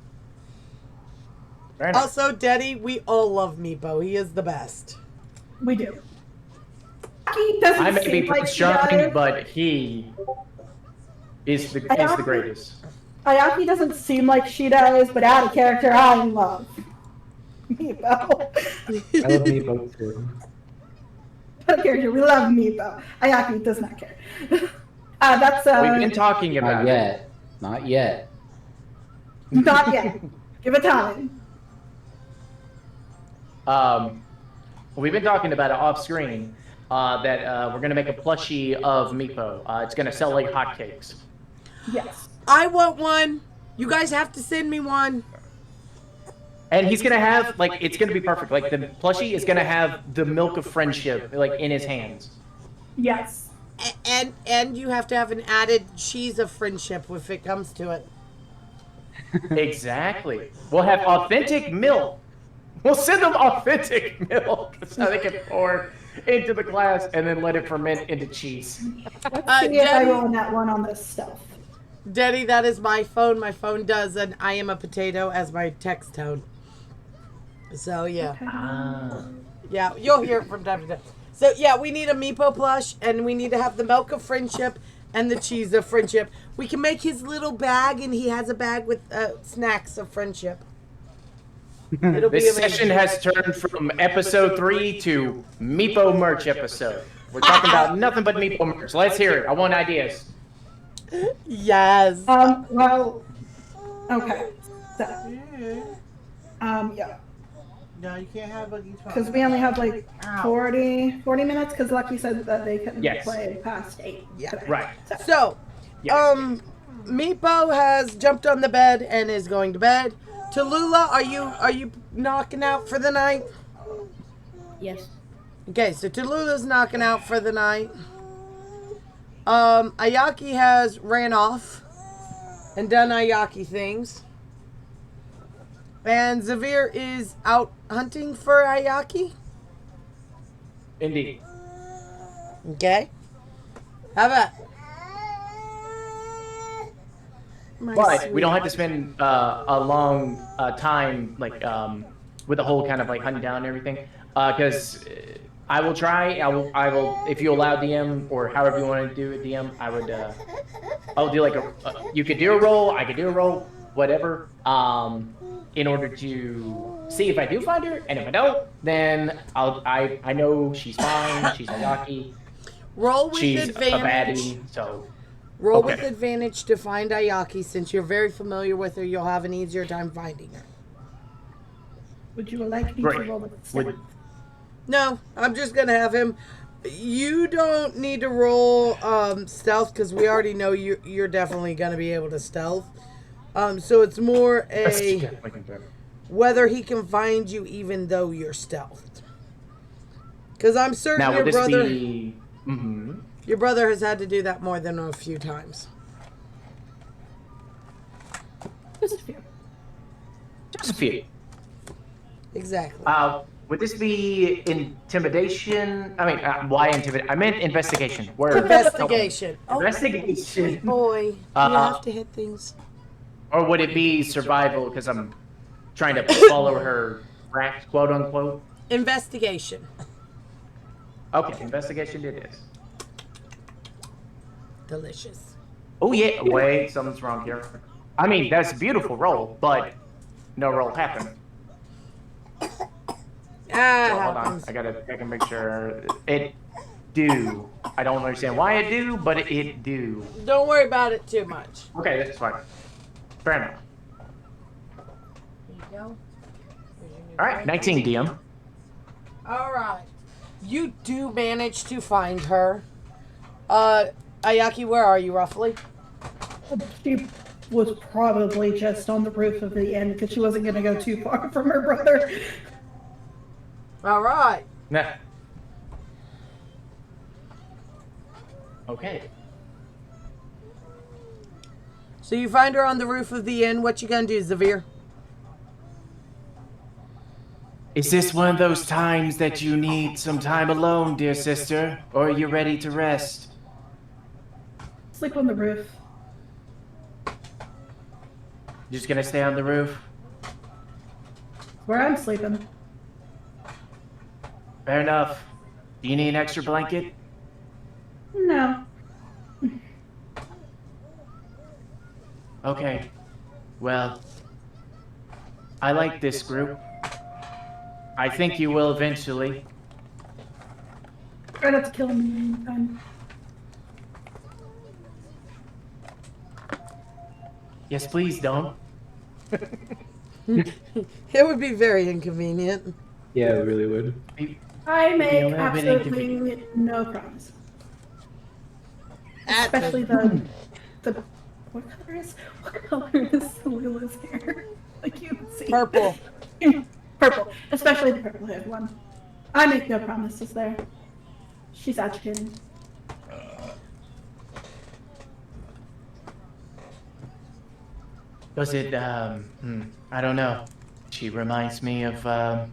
Fair enough. Also, Daddy, we all love Meepo. He is the best. We do. He doesn't I may be seem like Prince she Charming, does. but he is the greatest. Ayaki doesn't seem like she does, but out of character, I love Meepo. I love Meepo too. Out of character, we love Meepo. Ayaki does not care. That's We've been talking Not about it. yet. Not yet. not yet. Give it time. We've been talking about it off screen. That we're gonna make a plushie of Meepo. It's gonna sell like hotcakes. Yes. I want one. You guys have to send me one. And he's gonna have like it's gonna be perfect. Like the plushie is gonna have the milk of friendship like in his hands. Yes. And you have to have an added cheese of friendship if it comes to it. Exactly. We'll have authentic milk. We'll send them authentic milk so they can pour into the glass and then let it ferment into cheese. Let's see if I roll that one on this stuff. Daddy, that is my phone. My phone does an I am a potato as my text tone. So, yeah. Yeah, you'll hear it from time to time. So, yeah, we need a Meepo plush, and we need to have the milk of friendship and the cheese of friendship. We can make his little bag, and he has a bag with snacks of friendship. It'll This be amazing. session has turned from episode 3 to Meepo merch episode. We're talking about nothing but Meepo merch. Let's hear it. I want ideas. Yes. Well, okay. So, yeah. No, you can't have a guitar. Because we only have like 40 minutes, because Lucky said that they couldn't Yes. play past 8. Yeah. today. Right. So, Yes. Meepo has jumped on the bed and is going to bed. Tallulah, are you knocking out for the night? Yes. Okay, so Tallulah's knocking out for the night. Ayaki has ran off and done Ayaki things. And Zavir is out hunting for Ayaki. Indeed. Okay. How about? But we don't have to spend a long time like with the whole kind of like hunting down and everything. Because I will try. I will. If you allow DM or however you want to do it, DM, I would. I'll do like a. You could do a roll. I could do a roll. Whatever. In order to see if I do find her, and if I don't, then I know she's fine. She's Ayaki. Roll with She's advantage. a baddie. So. Roll Okay. with advantage to find Ayaki. Since you're very familiar with her, you'll have an easier time finding her. Would you like me to Great. roll with Would- No, I'm just gonna have him. You don't need to roll stealth because we already know you're definitely gonna be able to stealth. So it's more a whether he can find you even though you're stealthed. Because I'm certain Now, will your this brother be? Mm-hmm. your brother has had to do that more than a few times. Just a few. Just a few. Exactly. Would this be intimidation? I mean, why intimidation? I meant investigation. Word. Investigation. Investigation. Boy, you have to hit things. Or would it be survival because I'm trying to follow her tracks, quote unquote? Investigation. Okay, investigation it is. Delicious. Oh yeah, wait, something's wrong here. I mean, that's a beautiful roll, but no roll happened. So hold on, Happens. I gotta check and make sure it. do. I don't understand why it do, but it do. Don't worry about it too much. Okay, that's fine. Fair enough. Here you go. All right, 19 DM. All right. You do manage to find her. Ayaki, where are you roughly? She was probably just on the roof of the inn because she wasn't going to go too far from her brother. All right. Nah. Okay. So you find her on the roof of the inn. What you gonna do, Zavir? Is this one of those times that you need some time alone, dear sister? Or are you ready to rest? Sleep on the roof. You're just gonna stay on the roof? Where I'm sleeping. Fair enough. Do you need an extra blanket? No. Okay. Well, I like this group. I think you will eventually. Try not to kill me anytime. Yes, please don't. It would be very inconvenient. Yeah, it really would. I make little bit absolutely no promises. Especially the what color is Lula's hair? Like you can see. Purple. Purple. Especially the purple haired one. I make no promises there. She's agitated. Does it, I don't know. She reminds me of,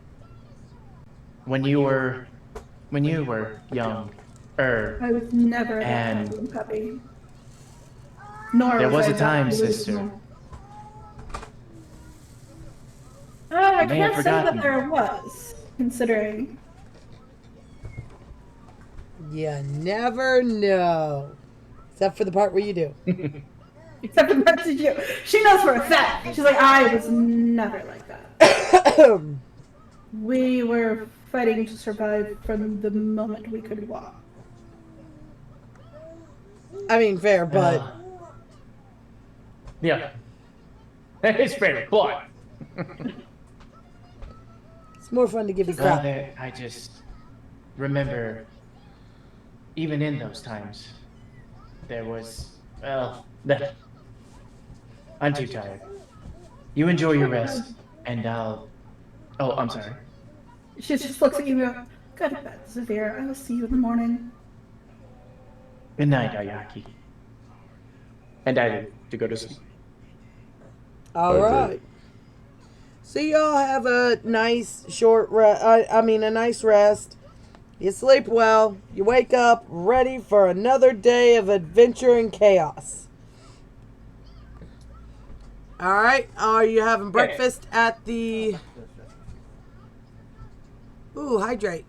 when you were young. I was never And- that puppy. Nor There was I a time, that sister. delusional. I may have can't say that forgotten. there was, considering. You never know. Except for the part where you do. Except for the rest of you. She knows for a fact. She's like, I was never like that. We were fighting to survive from the moment we could walk. I mean, fair, but Yeah. It's fair, but. it's more fun to give you crap. I just remember, even in those times, there was, well, I'm too tired. You enjoy your rest, and I'll... Oh, I'm sorry. She just looks at you and goes, go to bed, Zavir. I will see you in the morning. Good night, Ayaki. And I to go to sleep. All right. So y'all have a nice short rest. I mean, a nice rest. You sleep well. You wake up ready for another day of adventure and chaos. All right. Are you having breakfast at the? Ooh, hydrate.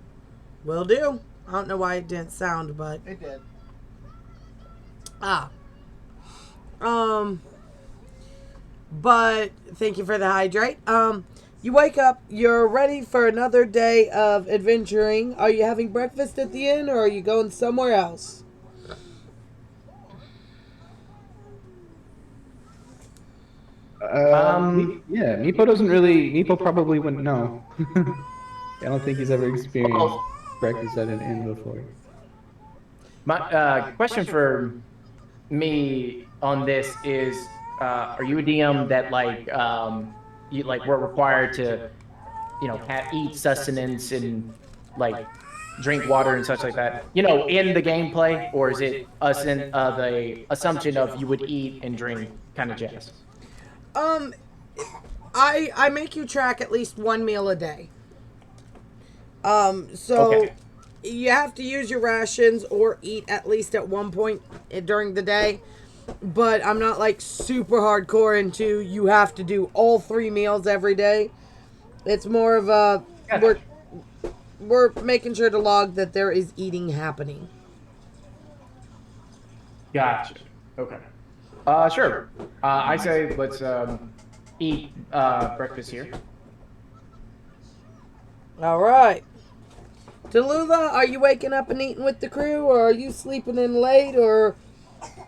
Will do. I don't know why it didn't sound, but It did. But thank you for the hydrate. You wake up, you're ready for another day of adventuring. Are you having breakfast at the inn or are you going somewhere else? Yeah, Meepo doesn't really. Meepo probably wouldn't know. I don't think he's ever experienced breakfast at an inn before. My question for me on this is, are you a DM that you we're required to, eat sustenance and drink water and such like that? In the gameplay, or is it the assumption of you would eat and drink kind of jazz? I make you track at least one meal a day. So Okay. you have to use your rations or eat at least at one point during the day. But I'm not super hardcore into you have to do all 3 meals every day. It's more of a we're making sure to log that there is eating happening. Gotcha. Okay. Sure. I say let's eat breakfast here. All right. Tallulah, are you waking up and eating with the crew, or are you sleeping in late, or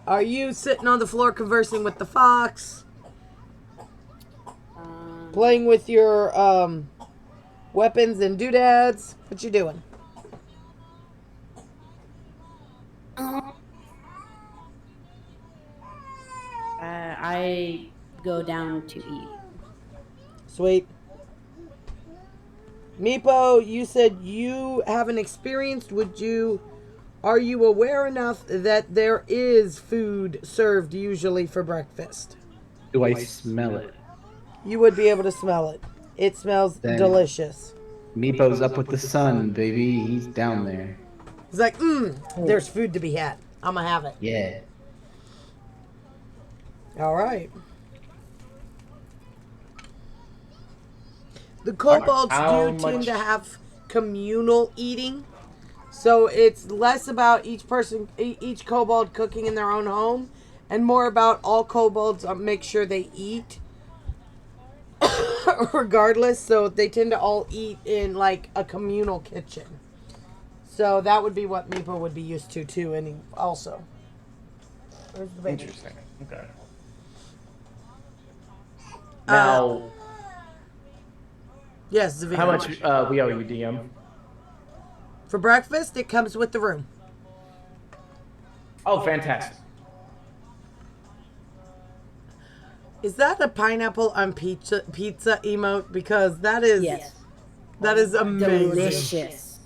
are you sitting on the floor conversing with the fox, playing with your weapons and doodads? What you doing? I go down to eat. Sweet. Meepo, you said you haven't experienced. Are you aware enough that there is food served usually for breakfast? Do I smell it? You would be able to smell it. It smells Then- delicious. Meepo's up with the sun, baby. He's down there. He's like, there's food to be had. I'm gonna have it. Yeah. All right. The kobolds How do tend much- to have communal eating, so it's less about each kobold cooking in their own home, and more about all kobolds make sure they eat, regardless. So they tend to all eat in like a communal kitchen. So that would be what Meepo would be used to too, and also. Where's the baby? Interesting. Okay. Now, Yes, Zavir. how much we owe you, DM? For breakfast, it comes with the room. Oh, fantastic. Is that a pineapple on pizza emote? Because that is Yes. that is amazing. Delicious.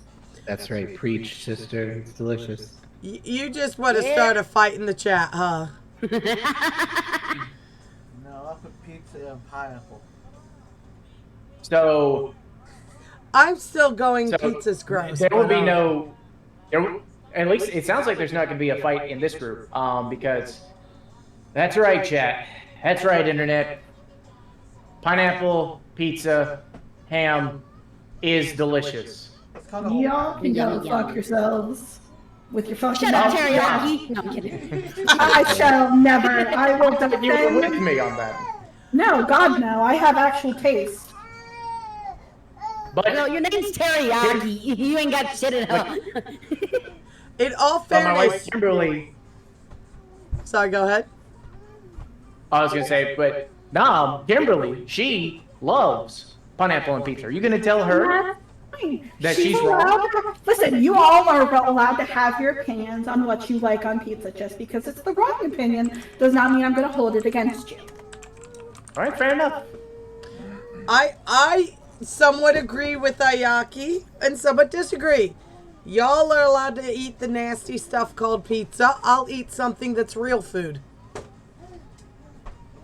That's right. Preach, sister. It's delicious. You just want to start a fight in the chat, huh? No, I put pizza and pineapple. So, I'm still going. So, Pizza's gross. there will but, be no. At least it sounds like there's not going to be a fight in this group, because that's right, chat. That's right, internet. Pineapple, pizza, ham is delicious. It's called a Y'all can go Yummy, fuck yummy. yourselves with your fucking Shut up, mouth. teriyaki. No, I'm kidding. I shall never. I will You were with defend. me on that. No, God, no. I have actual taste. But No, your name's teriyaki. You ain't got shit at all. In all but my wife fairness, Kimberly, sorry. Go ahead. I was gonna say, but Kimberly, she loves pineapple and pizza. Are you gonna tell her? That's fine. That she's wrong? allowed to listen, you all are allowed to have your opinions on what you like on pizza. Just because it's the wrong opinion does not mean I'm going to hold it against you. All right, fair enough. I somewhat agree with Ayaki and somewhat disagree. Y'all are allowed to eat the nasty stuff called pizza. I'll eat something that's real food.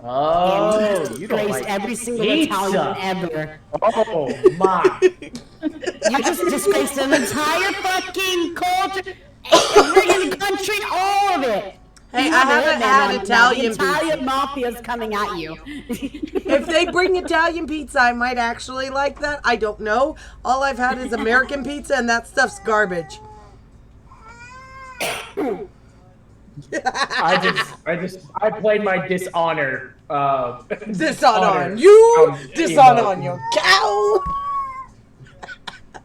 Oh, you don't Disgrace like every single pizza. Italian ever. Oh my! You just disgraced an entire fucking culture, friggin' country, all of it. Hey, You I have a haven't hitman had on you now. Italian The Italian mafia's coming at you. If they bring Italian pizza, I might actually like that. I don't know. All I've had is American pizza, and that stuff's garbage. I played my dishonor. Dishonor on honor. you! Dishonor Emote. on your cow!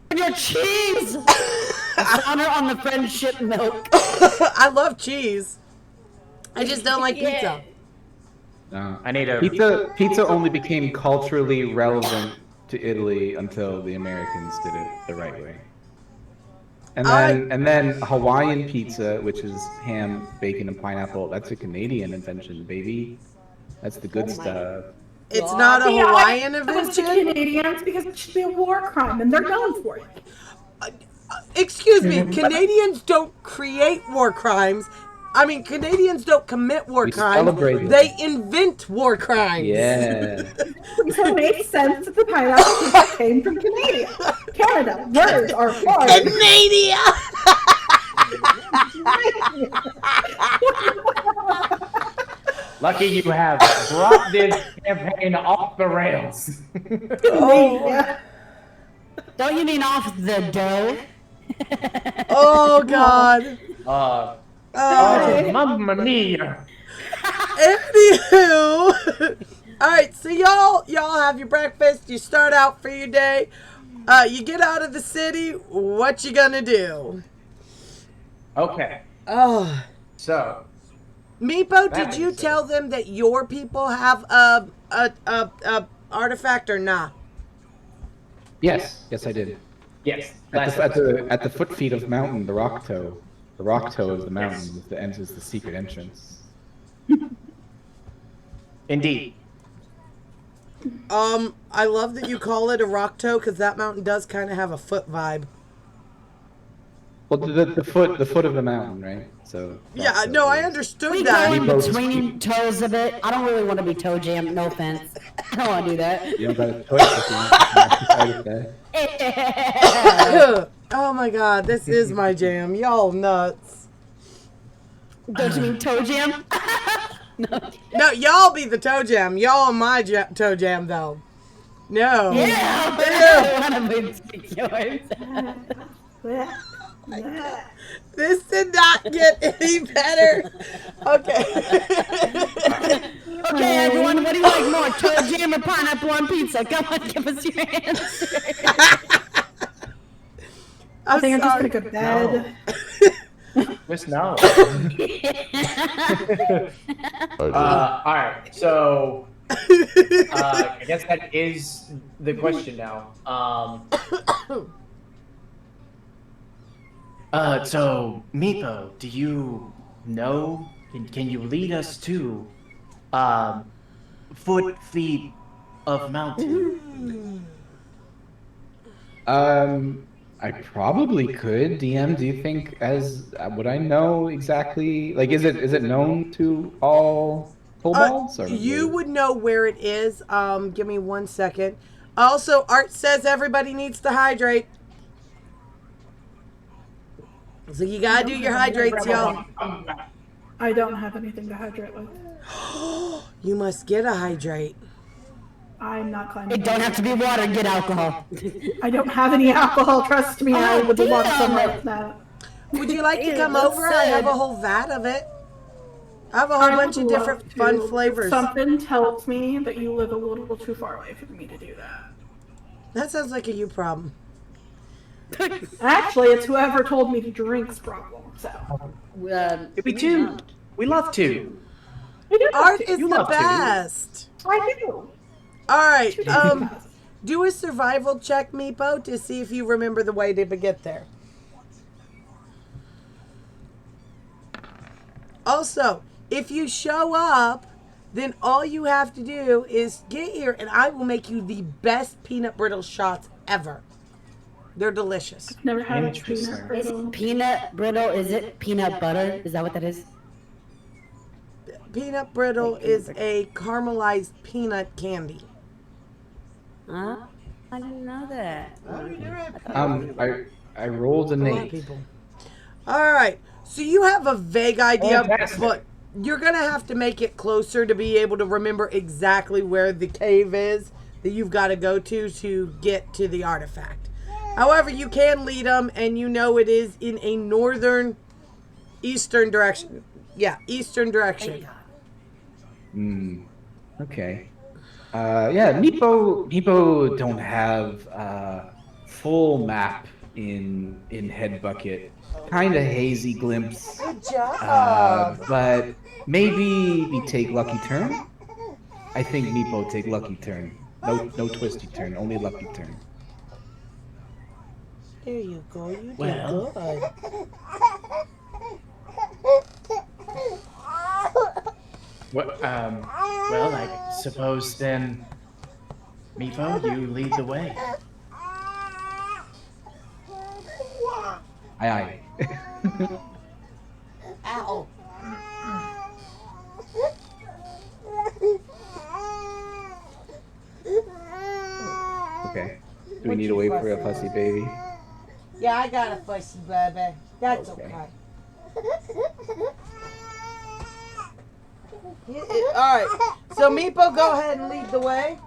And your cheese! Honor on the friendship milk. I love cheese. I just don't like pizza. No. I need a Pizza only became culturally relevant to Italy until the Americans did it the right way. And then Hawaiian pizza, which is ham, bacon, and pineapple, that's a Canadian invention, baby. That's the good stuff. It's not a Yeah, Hawaiian I was the invention? Canadians because it should be a war crime, and they're known for it. Excuse me, Canadians don't create war crimes. I mean, Canadians don't commit war We crimes. celebrate them. They invent war crimes. Yeah. So it makes sense that the pineapple pizza came from Canada. Words are hard. Canada! lucky you have brought this campaign off the rails. Canada. Don't you mean off the dough? Oh, God. Mamma mia! Anywho. All right, so y'all have your breakfast. You start out for your day. You get out of the city. What you gonna do? Okay. Oh, So, Meepo, That did you makes tell them that your people have a artifact or not? Yes, yes, I did. yes. At the foot feet of the mountain, the rock toe. The rock toe of the mountain is the secret entrance. Indeed. I love that you call it a rock toe because that mountain does kind of have a foot vibe. Well, the foot of the mountain, right? So Yeah, rock toe no, I is- understood We that. go in Meepo's- between toes of it. I don't really want to be toe jam. No offense. I don't want to do that. You don't got a choice if you want to Oh my god, this is my jam. Y'all nuts. Don't you mean toe jam? No. No, y'all be the toe jam. Y'all my toe jam though. No. Yeah, but I don't want to be yours. This did not get any better. Okay. Okay, everyone, what do you like more, toe jam or pineapple on pizza? Come on, give us your answer. I think I'm just gonna sorry. go to bed. Just no. All right. So, I guess that is the question now. So Meepo, do you know? Can you lead us to, foot feet of mountain? I probably could. DM, do you think would I know exactly? Like, is it known to all kobolds? Or You would know where it is. Give me 1 second. Also, Art says everybody needs to hydrate. So you gotta do your hydrates, y'all. I don't have anything to hydrate with. You must get a hydrate. I'm not climbing. It don't have to be water, get alcohol. I don't have any alcohol. Trust me, I would love damn. some right now. Would you like to Ew, come that's over? I have a sad. whole vat of it. I have a whole bunch of would different love fun to. flavors. Something tells me that you live a little too far away for me to do that. That sounds like a you problem. Actually, it's whoever told me to drink's problem. So We do. We love to. I do Art have is to. You the love to. best. I do. All right. Do a survival check, Meepo, to see if you remember the way to get there. Also, if you show up, then all you have to do is get here, and I will make you the best peanut brittle shots ever. They're delicious. Never had a Interesting. peanut Is brittle. peanut brittle, is it peanut butter? Is that what that is? Peanut brittle is a caramelized peanut candy. Huh? I didn't know that. I rolled a A lot of 8. people. All right. So you have a vague idea, Fantastic. but you're going to have to make it closer to be able to remember exactly where the cave is that you've got to go to get to the artifact. However, you can lead them, and you know it is in a eastern direction. Yeah, eastern direction. Okay. Yeah, Meepo don't have full map in Head Bucket. Kind of hazy glimpse. Good job. But maybe we take Lucky Turn. I think Meepo take Lucky Turn. No twisty turn, only Lucky Turn. There you go. You did Well. good. Well, I suppose then, Meepo, you lead the way. Aye. Ow. Okay. Do we need to wait for a fussy baby? Yeah, I got a fussy baby. That's Okay. okay. All right. So Meepo, go ahead and lead the way.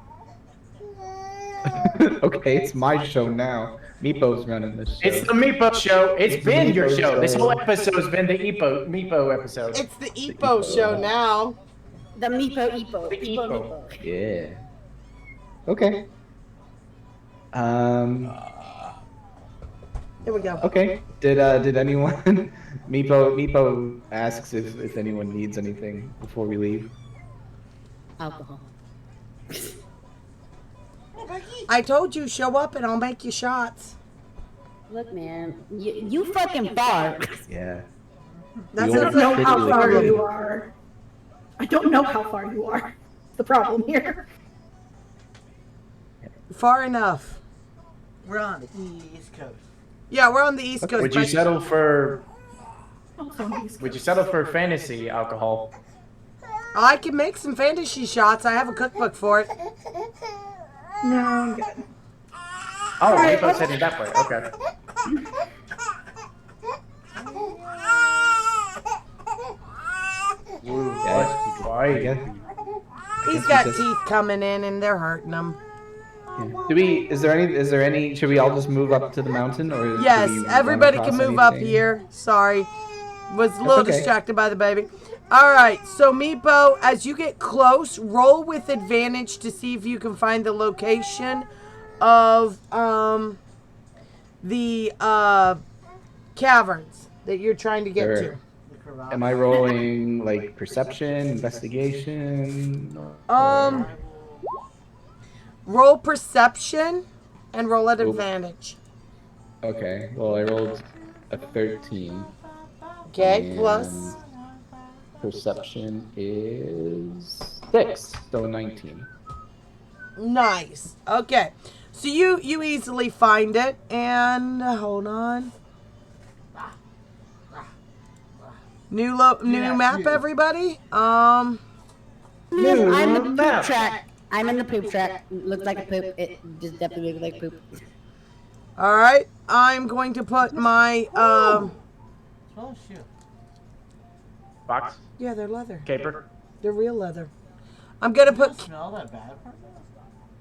Okay, it's my show now. Meepo's running this show. It's the Meepo show. It's been your Meepo show. This show. whole episode's been the Meepo episode. It's the Epo show now. The Meepo. The Epo. Yeah. Okay. Here we go. Okay. Did anyone? Meepo asks if anyone needs anything before we leave. Alcohol. I told you, show up and I'll make you shots. Look, man, you fucking far. Yeah. That's I don't know a how far problem. you are. I don't know how far you are. The problem here. Far enough. We're on the East Coast. Yeah, we're on the East Coast. Would you but- settle for? Also on the East Would you Coast. settle for fantasy alcohol? I can make some fantasy shots. I have a cookbook for it. No, I'm good. Oh, Meepo's heading that way. Okay. Yeah, I guess- He's he got just- teeth coming in and they're hurting him. Do we? Is there any? Should we all just move up to the mountain, or do Yes, we run everybody across can move up anything? here. Sorry. Was a little okay. distracted by the baby. All right, so Meepo, as you get close, roll with advantage to see if you can find the location of the caverns that you're trying to get Sure. Am I rolling like perception, investigation? to. Roll perception and roll at advantage. Okay. Well, I rolled a 13. Okay, and plus. perception is 6, so 19. Nice. Okay. So you easily find it, and hold on. New map, everybody. I'm the poop map. track. I'm in the poop track. Looks like a poop. It just definitely looks like poop. All right. I'm going to put my Oh shoot. Box, Yeah, they're leather. caper. They're real leather. I'm gonna Does it put. smell that bad part?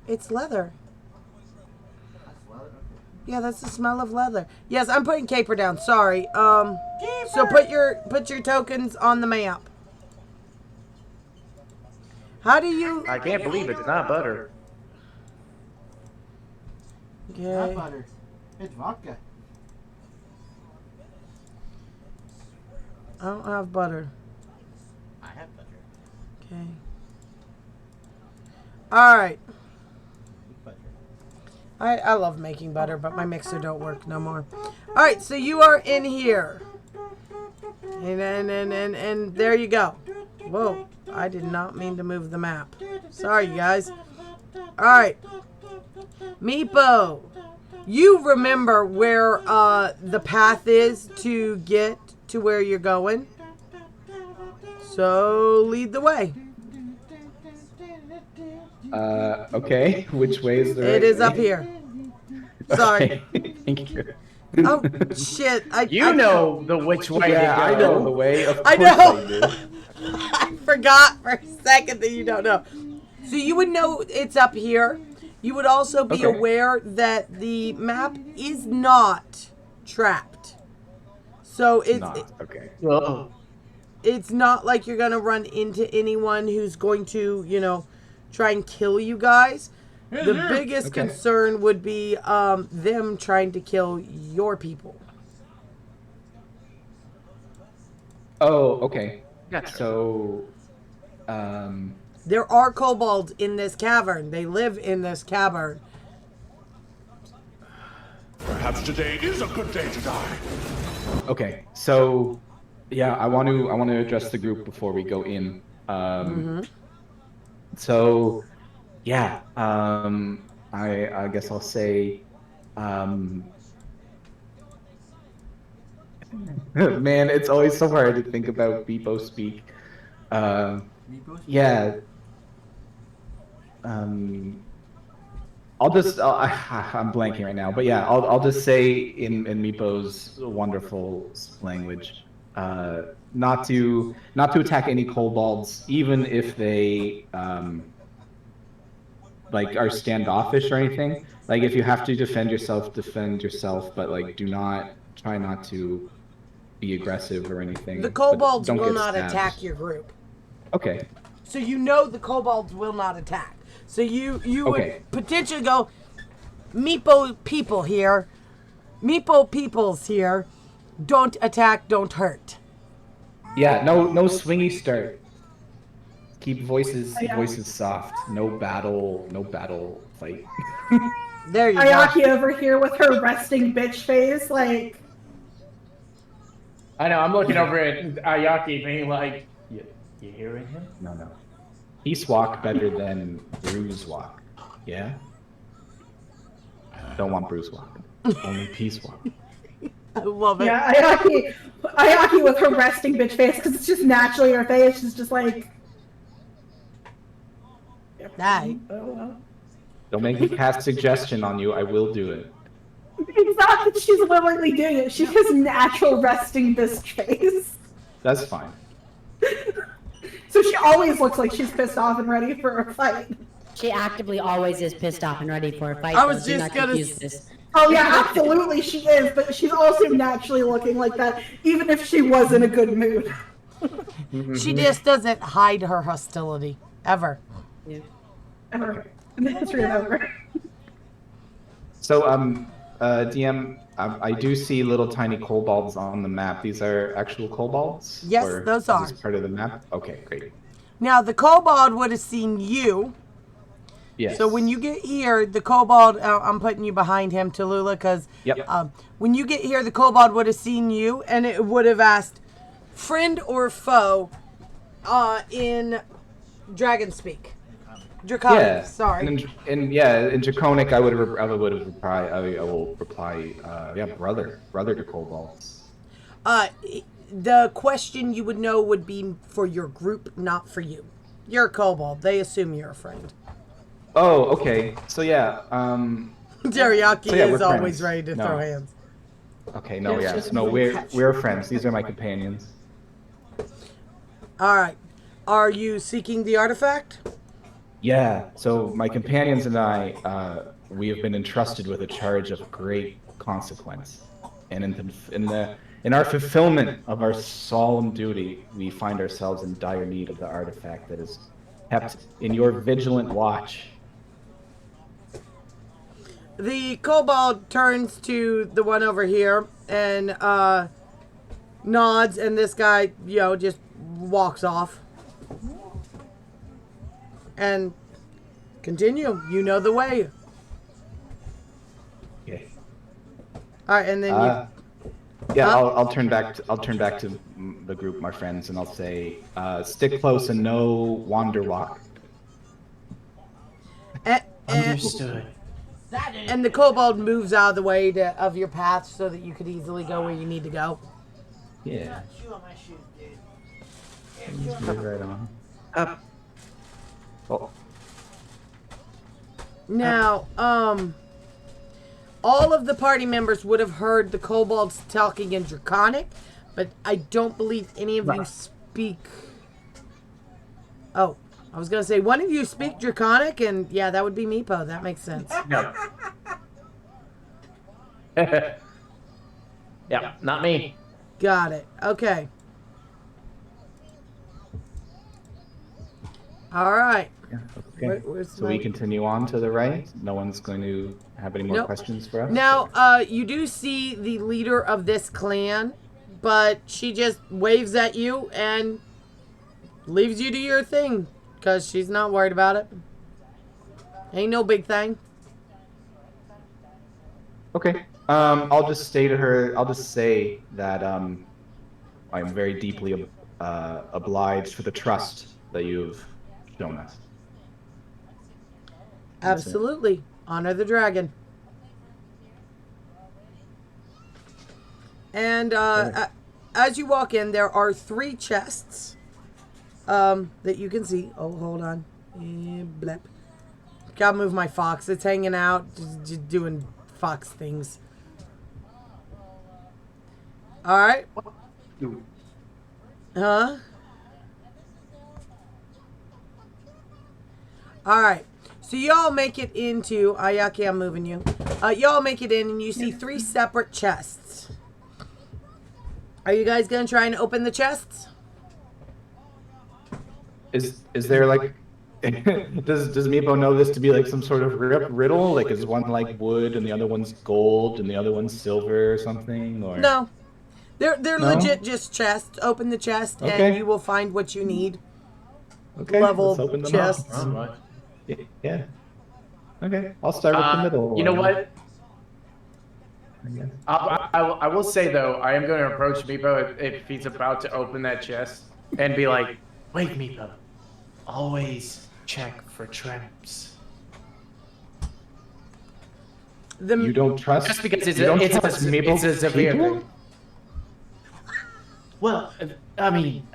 It's leather. That's leather. Okay. Yeah, that's the smell of leather. Yes, I'm putting caper down. Sorry. So put your tokens on the map. How do you? I can't believe it's not butter. Not Okay. butter. It's vodka. I don't have butter. I have butter. Okay. All right. Butter. I love making butter, but my mixer don't work no more. All right, so you are in here. And there you go. Whoa, I did not mean to move the map. Sorry, you guys. All right. Meepo, you remember where the path is to get to where you're going. So lead the way. Okay. Which way is the right It is way? up here. Sorry. Okay, thank you. Oh, shit. You know the which way Yeah, to I go. know the way. Of I course know. I do. I forgot for a second that you don't know. So you would know it's up here. You would also be Okay. aware that the map is not trapped. So Okay. it's not like you're going to run into anyone who's going to, try and kill you guys. The biggest Okay. concern would be them trying to kill your people. Oh, okay. Gotcha. So, There are kobolds in this cavern. They live in this cavern. Perhaps today is a good day to die. okay. So, yeah, I want to address the group before we go in. So, yeah. I guess I'll say, man, it's always so hard to think about Beepo speak. Yeah. I'm blanking right now, but yeah, I'll just say in Meepo's wonderful language, not to attack any kobolds, even if they like are standoffish or anything. Like if you have to defend yourself, but like try not to be aggressive or anything. The but kobolds don't will get not stabbed. attack your group. Okay. So you know the kobolds will not attack. So you Okay. would potentially go, Meepo people here. Meepo peoples here. Don't attack, don't hurt. Yeah, no swingy start. Keep voices soft. No battle fight. There you Ayaki go. over here with her resting bitch face, like. I know. I'm looking over at Ayaki, being like, "You hearing him?" No. Peace walk better than bruise walk. Yeah? Don't want bruise walk. Only peace walk. I love it. Yeah, Ayaki with her resting bitch face, because it's just naturally her face. She's just like. Aye. Don't make me cast suggestion on you. I will do it. It's not that she's willingly doing it. She has natural resting bitch face. That's fine. So she always looks like she's pissed off and ready for a fight. She actively always is pissed off and ready for a fight. I was though. Do just not gonna confuse s- this. Oh yeah, absolutely she is, but she's also naturally looking like that, even if she was in a good mood. She just doesn't hide her hostility. Ever. Yeah. Ever. In the history of ever. So, DM, I do see little tiny kobolds on the map. These are actual kobolds? Yes, Or those is are. this part of the map? Okay, great. Now, the kobold would have seen you. Yes. So when you get here, the kobold, I'm putting you behind him, Tallulah, because Yep. when you get here, the kobold would have seen you, and it would have asked, friend or foe, in Dragon Speak. Draconic, Yeah. sorry. In Draconic, I will reply, brother to kobolds. The question you would know would be for your group, not for you. You're a kobold. They assume you're a friend. Oh, okay. So yeah, Teriyaki So, yeah, is we're always friends. ready to No. throw hands. okay, no, It's yeah, just no, really we're friends. These are my companions. All right. Are you seeking the artifact? Yeah. So my companions and I, we have been entrusted with a charge of great consequence, and in our fulfillment of our solemn duty, we find ourselves in dire need of the artifact that is kept in your vigilant watch. The kobold turns to the one over here and nods, and this guy, just walks off. And continue. You know the way. Okay. All right, and then Yeah, I'll turn back to the group, my friends, and I'll say, stick close and no wander walk. Understood. And the kobold moves out of the way of your path so that you could easily go where you need to go. Yeah. Shoe on my shoes, dude. Move right on. Up. Oh. Now, all of the party members would have heard the kobolds talking in Draconic, but I don't believe any of you speak. Oh, I was gonna say one of you speak Draconic, and yeah, that would be Meepo. That makes sense. No. Yeah, not me. Got it. Okay. All right. Yeah, okay. Where's So we my- continue on to the right. No one's going to have any more Nope. questions for us. Now, you do see the leader of this clan, but she just waves at you and leaves you to your thing because she's not worried about it. Ain't no big thing. Okay. I'll just say to her. I'll just say that I'm very deeply obliged for the trust that you've shown us. That's it. Absolutely. Honor the dragon. And as you walk in, there are 3 chests that you can see. Oh, hold on. Blep. Gotta move my fox. It's hanging out, just doing fox things. All right. Huh? All right. So y'all make it into Ayaki. I'm moving you. Y'all make it in, and you see 3 separate chests. Are you guys gonna try and open the chests? Is there like Does Meepo know this to be like some sort of riddle? Like, is one like wood and the other one's gold and the other one's silver or something? Or No. They're No? legit just chests. Open the chest and Okay. you will find what you need. Okay, Level let's open them chests. All right. up. Yeah. Okay, I'll start with the middle You know one. what? I will say though, I am going to approach Meepo if he's about to open that chest and be like, Wait, Meepo. Always check for traps. You don't trust? just because it's you don't it's trust a Meepo's severe people? thing. Well, I mean,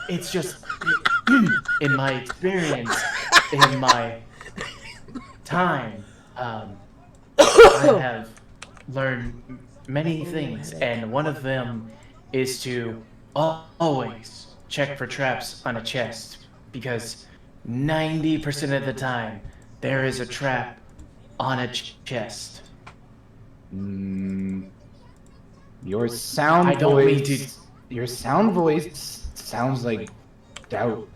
it's just in my experience, in my time, I have learned many things, and one of them is to always check for traps on a chest, because 90% of the time there is a trap on a chest. Your sound I don't mean voice. Your sound voice sounds like doubt.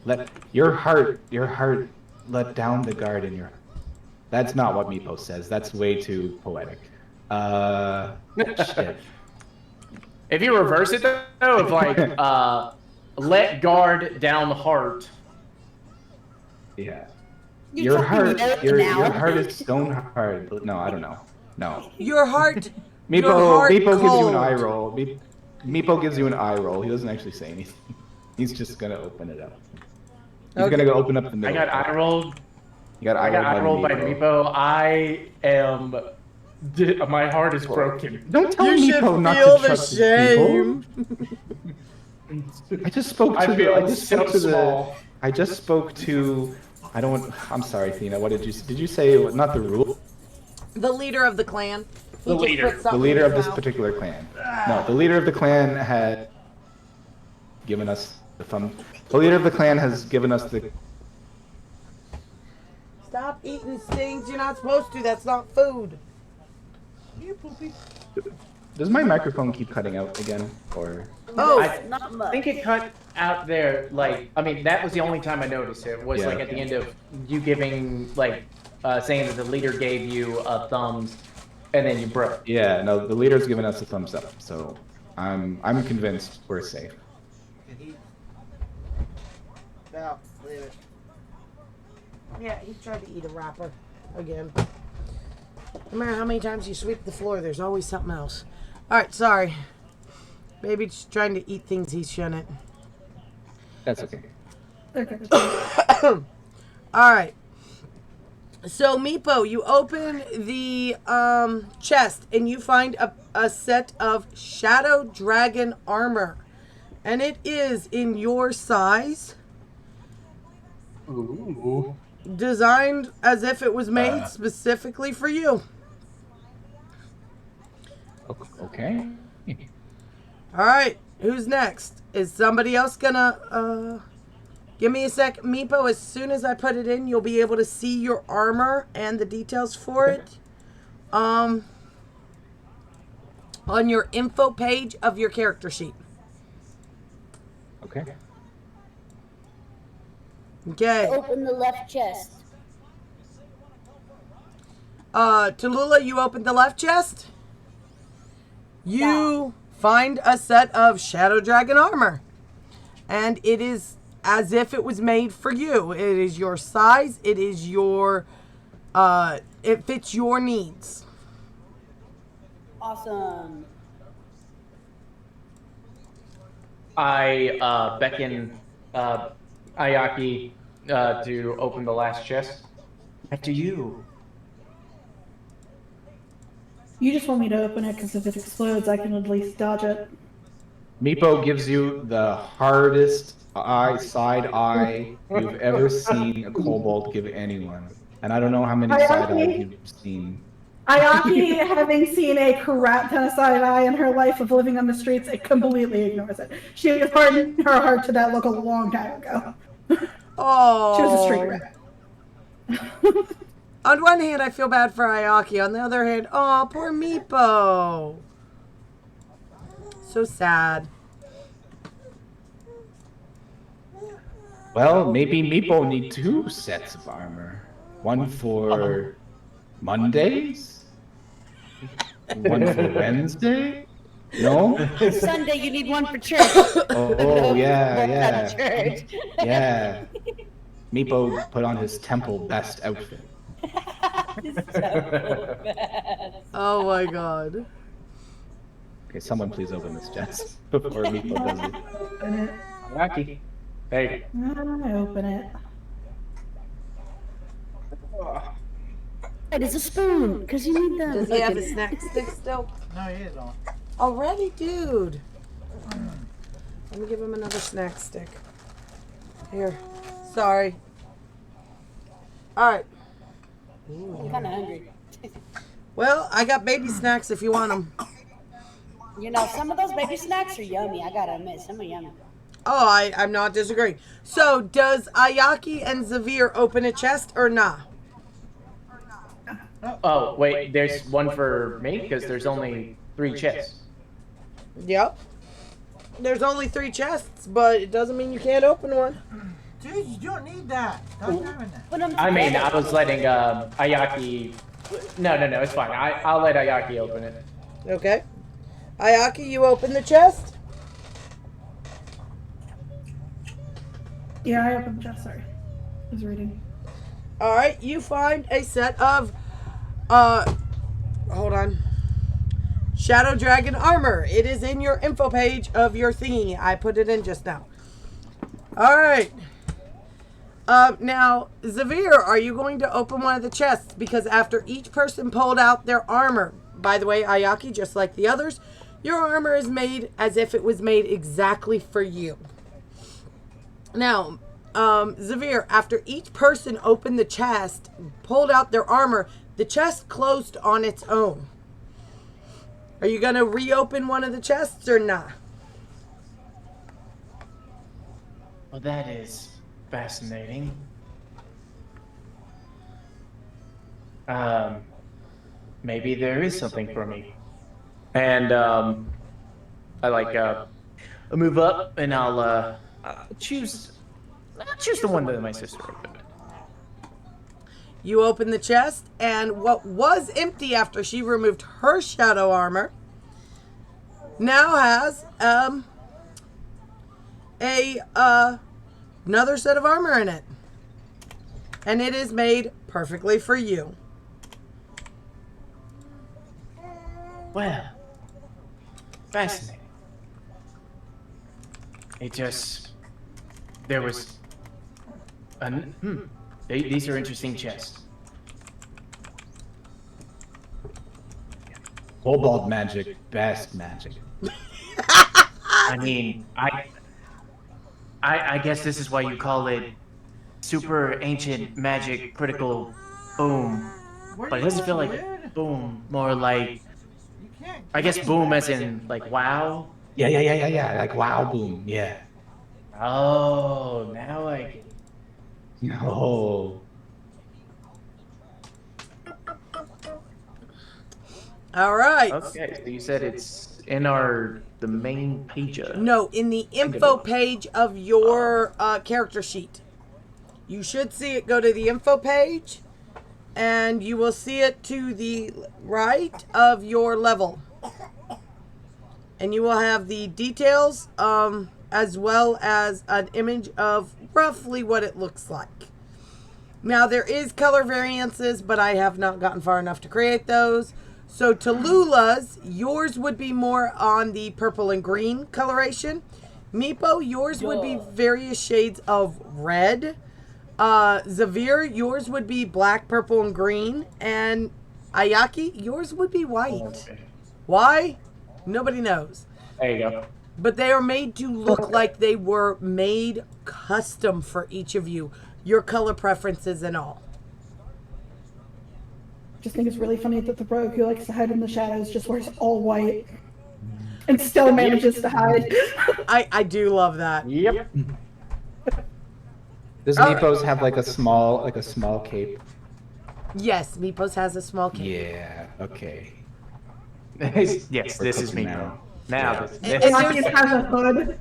Let your heart let down the guard in your. That's not what Meepo says. That's way too poetic. Shit. If you reverse it though, of like, let guard down the heart. Yeah. You're Your talking heart, nerd your now. heart is stone hard. No, I don't know. No. Your heart. your Meepo, heart Meepo gives you an cold. eye roll. Meepo gives you an eye roll. He doesn't actually say anything. He's just gonna open it up. He's Okay. gonna go open up the I middle. got eye rolled. You got I got eye rolled by Meepo. Meepo. I am. My heart is broken. Don't tell You should Meepo not feel to the trust his shame. people. I just spoke to I the. feel I just so spoke to small. the. I just spoke to. I don't. I'm sorry, Athena. What did you? Did you say not the rule? The leader of the clan. He The just leader. put The something leader in of his this mouth. particular clan. No, the leader of the clan had given us the thumb. The leader of the clan has given us the. Stop eating things you're not supposed to. That's not food. Does my microphone keep cutting out again, or? Oh, Not I much. think it cut out there. Like, I mean, that was the only time I noticed it. Was Yeah. like at the end of you giving, like, saying that the leader gave you thumbs, and then you broke. Yeah, no, the leader's given us a thumbs up, so I'm convinced we're safe. No, leave it. yeah, he tried to eat a wrapper again. No matter how many times you sweep the floor, there's always something else. All right, sorry. Baby's trying to eat things he shouldn't. That's okay. Okay. All right. So, Meepo, you open the chest and you find a set of Shadow Dragon armor. And it is in your size. Ooh. Designed as if it was made specifically for you. Okay. All right. Who's next? Is somebody else gonna give me a sec? Meepo, as soon as I put it in, you'll be able to see your armor and the details for it. On your info page of your character sheet. Okay. Okay. Open the left chest. Tallulah, you opened the left chest. You find a set of Shadow Dragon armor. And it is as if it was made for you. It is your size. It is your, it fits your needs. Awesome. I beckon Ayaki to open the last chest. After you. You just want me to open it because if it explodes, I can at least dodge it. Meepo gives you the hardest side eye you've ever seen a kobold give anyone. And I don't know how many side eyes you've seen. Ayaki, having seen a crap ton of side eye in her life of living on the streets, it completely ignores it. She has hardened her heart to that look a long time ago. Oh. She was a street rat. On one hand, I feel bad for Ayaki. On the other hand, oh, poor Meepo. So sad. Well, maybe Meepo need 2 sets of armor. One for Mondays? One for Wednesday? No? Sunday, you need one for church. Oh, yeah, Walked out yeah. of church. Yeah. Meepo put on his temple best outfit. His temple best. Oh my god. Okay, someone please open this chest before Meepo does it. Open it. Lucky. There you go. I open it. It is a spoon, because you need them. Does he have a snack stick still? No, he is on. Already, dude. Let me give him another snack stick. Here. Sorry. All right. I'm kind of hungry. Well, I got baby snacks if you want them. You know, some of those baby snacks are yummy. I gotta admit, some are yummy. Oh, I'm not disagreeing. So, does Ayaki and Zavir open a chest or nah? Oh, wait, there's one for me? Because there's only 3 chests. Yep. There's only 3 chests, but it doesn't mean you can't open one. Dude, you don't need that. Stop having that. I mean, I was letting Ayaki... No, it's fine. I'll let Ayaki open it. Okay. Ayaki, you open the chest? Yeah, I opened the chest. Sorry. I was reading. All right, you find a set of, hold on. Shadow Dragon armor. It is in your info page of your thingy. I put it in just now. All right. Now, Zavir, are you going to open one of the chests? Because after each person pulled out their armor, by the way, Ayaki, just like the others, your armor is made as if it was made exactly for you. Now, Zavir, after each person opened the chest, pulled out their armor, the chest closed on its own. Are you going to reopen one of the chests or not? Well, that is fascinating. Maybe there is something for me. And I like I'll move up and I'll choose the one that my sister opened. You open the chest, and what was empty after she removed her shadow armor now has another set of armor in it. And it is made perfectly for you. Well, fascinating. It just... There was... These are interesting chests. Cobalt magic, best magic. I mean, I guess this is why you call it super ancient magic critical boom. But it doesn't feel like boom, more like... I guess boom as in like wow. Yeah. Like wow, boom. Yeah. Oh, now I get... No. All right. Okay, so you said it's in the main page. No, in the info page of your character sheet. You should see it go to the info page, and you will see it to the right of your level. And you will have the details, as well as an image of roughly what it looks like. Now, there is color variances, but I have not gotten far enough to create those. So, Tallulah's, yours would be more on the purple and green coloration. Meepo, yours would be various shades of red. Zavir, yours would be black, purple, and green. And Ayaki, yours would be white. Okay. Why? Nobody knows. There you go. But they are made to look like they were made custom for each of you. Your color preferences and all. Just think it's really funny that the rogue who likes to hide in the shadows just wears all white and still manages to hide. I do love that. Yep. Does Meepos have like a small cape? Yes, Meepos has a small cape. Yeah. Okay. Yes, this is me now. And And Marcus has a hood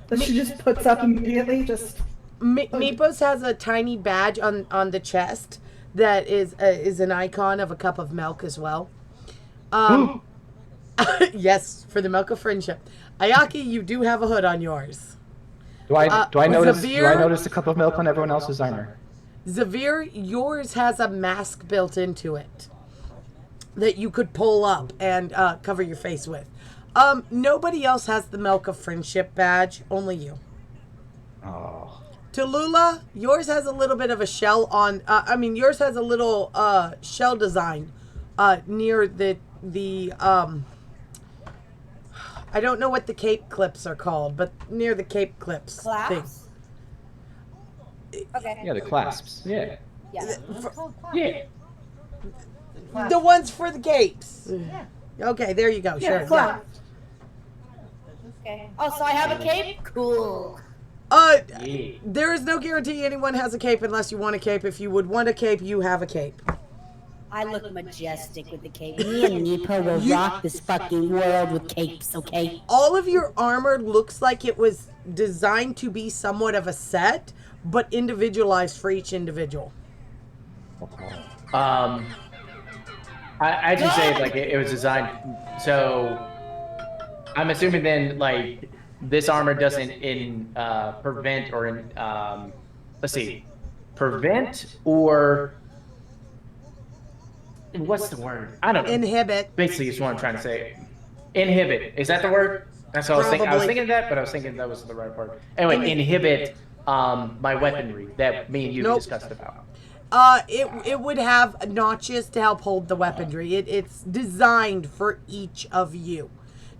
that she just puts up immediately. Just Meepos has a tiny badge on the chest that is an icon of a cup of milk as well. Yes, for the milk of friendship. Ayaki, you do have a hood on yours. Do I notice? Do I Zavir? notice a cup of milk on everyone else's armor? Zavir, yours has a mask built into it that you could pull up and cover your face with. Nobody else has the milk of friendship badge. Only you. Oh. Tallulah, yours has a little bit of a shell on. Yours has a little shell design near the I don't know what the cape clips are called, but near the cape clips. Clasps? Okay. Yeah, the clasps. Yeah. Yeah. Yeah. The ones for the capes. Yeah. Okay, there you go. Yeah, Sure. clap. Okay. Oh, so I have a cape? Cool. There is no guarantee anyone has a cape unless you want a cape. If you would want a cape, you have a cape. I look majestic with the cape. Me and Nepo will rock this fucking world with capes, okay? All of your armor looks like it was designed to be somewhat of a set, but individualized for each individual. I just say like it was designed. So I'm assuming then like this armor doesn't prevent or let's see, prevent or what's the word? I don't know. Inhibit. Basically, is what I'm trying to say. Inhibit. Is that the word? That's what I was thinking. I was thinking that, but I was thinking that was the right word. Anyway, inhibit my weaponry that me and you discussed about. It would have notches to help hold the weaponry. It's designed for each of you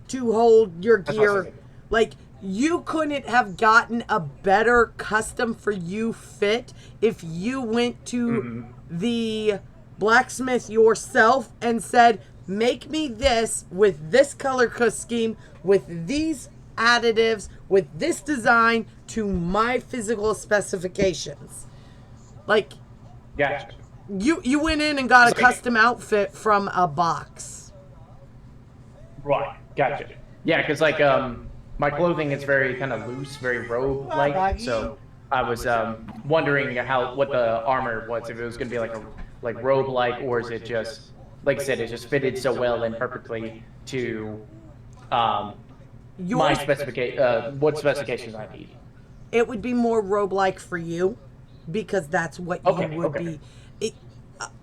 to hold your gear. Like, you couldn't have gotten a better custom for you fit if you went to the blacksmith yourself and said, make me this with this color scheme, with these additives, with this design to my physical specifications. Like, Gotcha. you went in and got a custom outfit from a box. Right. Gotcha. Yeah, because like my clothing is very kind of loose, very robe-like. So I was wondering what the armor was, if it was going to be like robe-like, or is it just, like I said, it just fitted so well and perfectly to my what specifications I need. It would be more robe-like for you, because that's what you would be.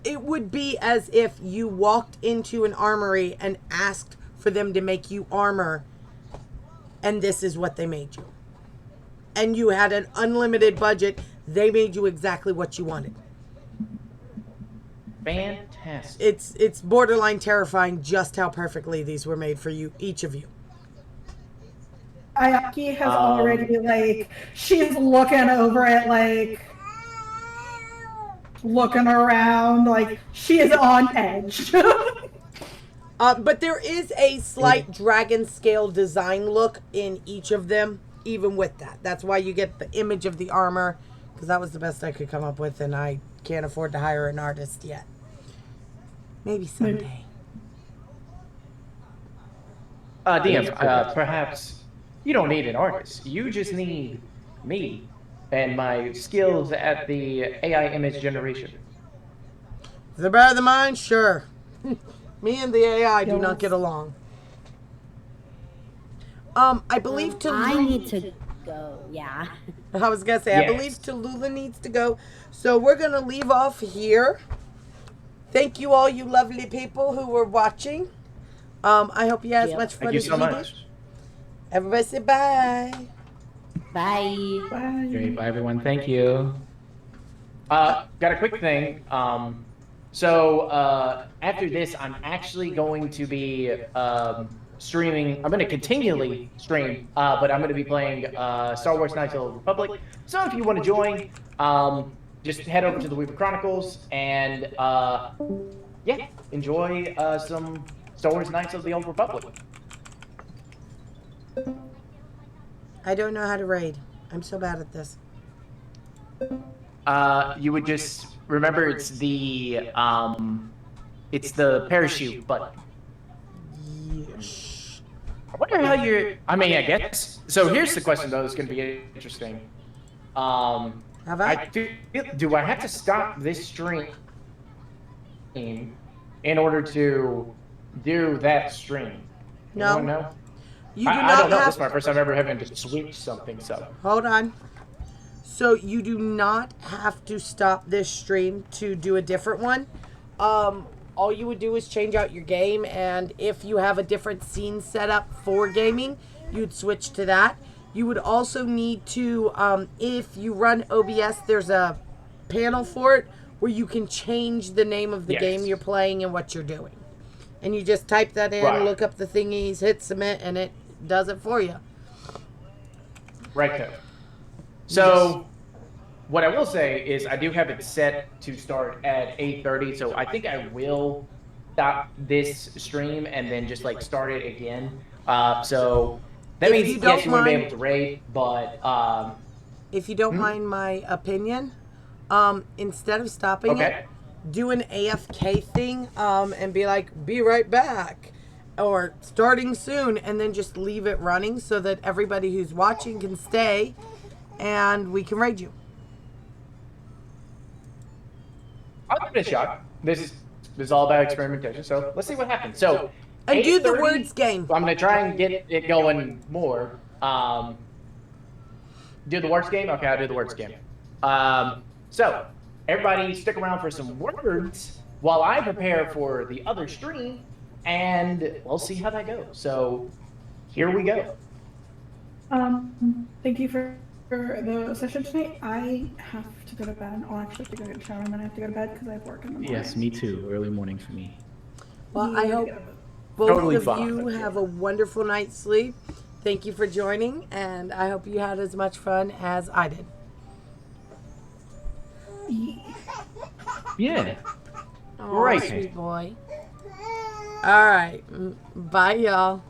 It would be as if you walked into an armory and asked for them to make you armor, and this is what they made you. And you had an unlimited budget. They made you exactly what you wanted. Fantastic. It's borderline terrifying just how perfectly these were made for you, each of you. Ayaki has already, like, she's looking over it, like, looking around, like, she is on edge. But there is a slight dragon scale design look in each of them, even with that. That's why you get the image of the armor, because that was the best I could come up with, and I can't afford to hire an artist yet. Maybe someday. DM, perhaps you don't need an artist. You just need me and my skills at the AI image generation. If they're better than mine, sure. Me and the AI do not get along. I believe I need to go, yeah. I was going to say, I believe Tallulah needs to go. So we're going to leave off here. Thank you all, you lovely people who were watching. I hope you had as much fun Thank you as so we did. much. Everybody say bye. Bye. Bye. Great. Bye, everyone. Thank you. Got a quick thing. So after this, I'm actually going to be streaming. I'm going to continually stream, but I'm going to be playing Star Wars Knights of the Republic. So if you want to join, just head over to the Weaver Chronicles and yeah, enjoy some Star Wars Knights of the Old Republic. I don't know how to raid. I'm so bad at this. You would just remember it's the parachute button. Yes. I wonder how you're. I mean, I guess. So here's the question though. That's going to be interesting. Have I feel, do I have to stop this stream in order to do that stream? Anyone No. know? You do I not don't know. have. This is my first time ever having to switch something. So Hold on. So you do not have to stop this stream to do a different one. All you would do is change out your game, and if you have a different scene set up for gaming, you'd switch to that. You would also need to, if you run OBS, there's a panel for it where you can change the name of the game you're playing and what you're doing. And you just type that in, Right. look up the thingies, hit submit, and it does it for you. right there. So what I will say is I do have it set to start at 8:30. So I think I will stop this stream and then just like start it again. So that If means you yes, don't you wouldn't be mind- able to raid, but If you don't mind my opinion, instead of stopping okay. it, do an AFK thing and be like, be right back, or starting soon, and then just leave it running so that everybody who's watching can stay and we can raid you. I'll give it a shot. This is all about experimentation. So let's see what happens. So And do the 8:30, words game. I'm gonna try and get it going more. Do the words game? Okay, I'll do the words game. So everybody stick around for some words while I prepare for the other stream, and we'll see how that goes. So here we go. Thank you for the session tonight. I have to go to bed. I'll actually have to go get a shower and then I have to go to bed because I have work in the morning. Yes, me too. Early morning for me. Well, I Yeah, hope get up. both Totally of fine. you have a wonderful night's sleep. Thank you for joining, and I hope you had as much fun as I did. Yeah. Oh, Right. sweet boy. All right. Bye, y'all.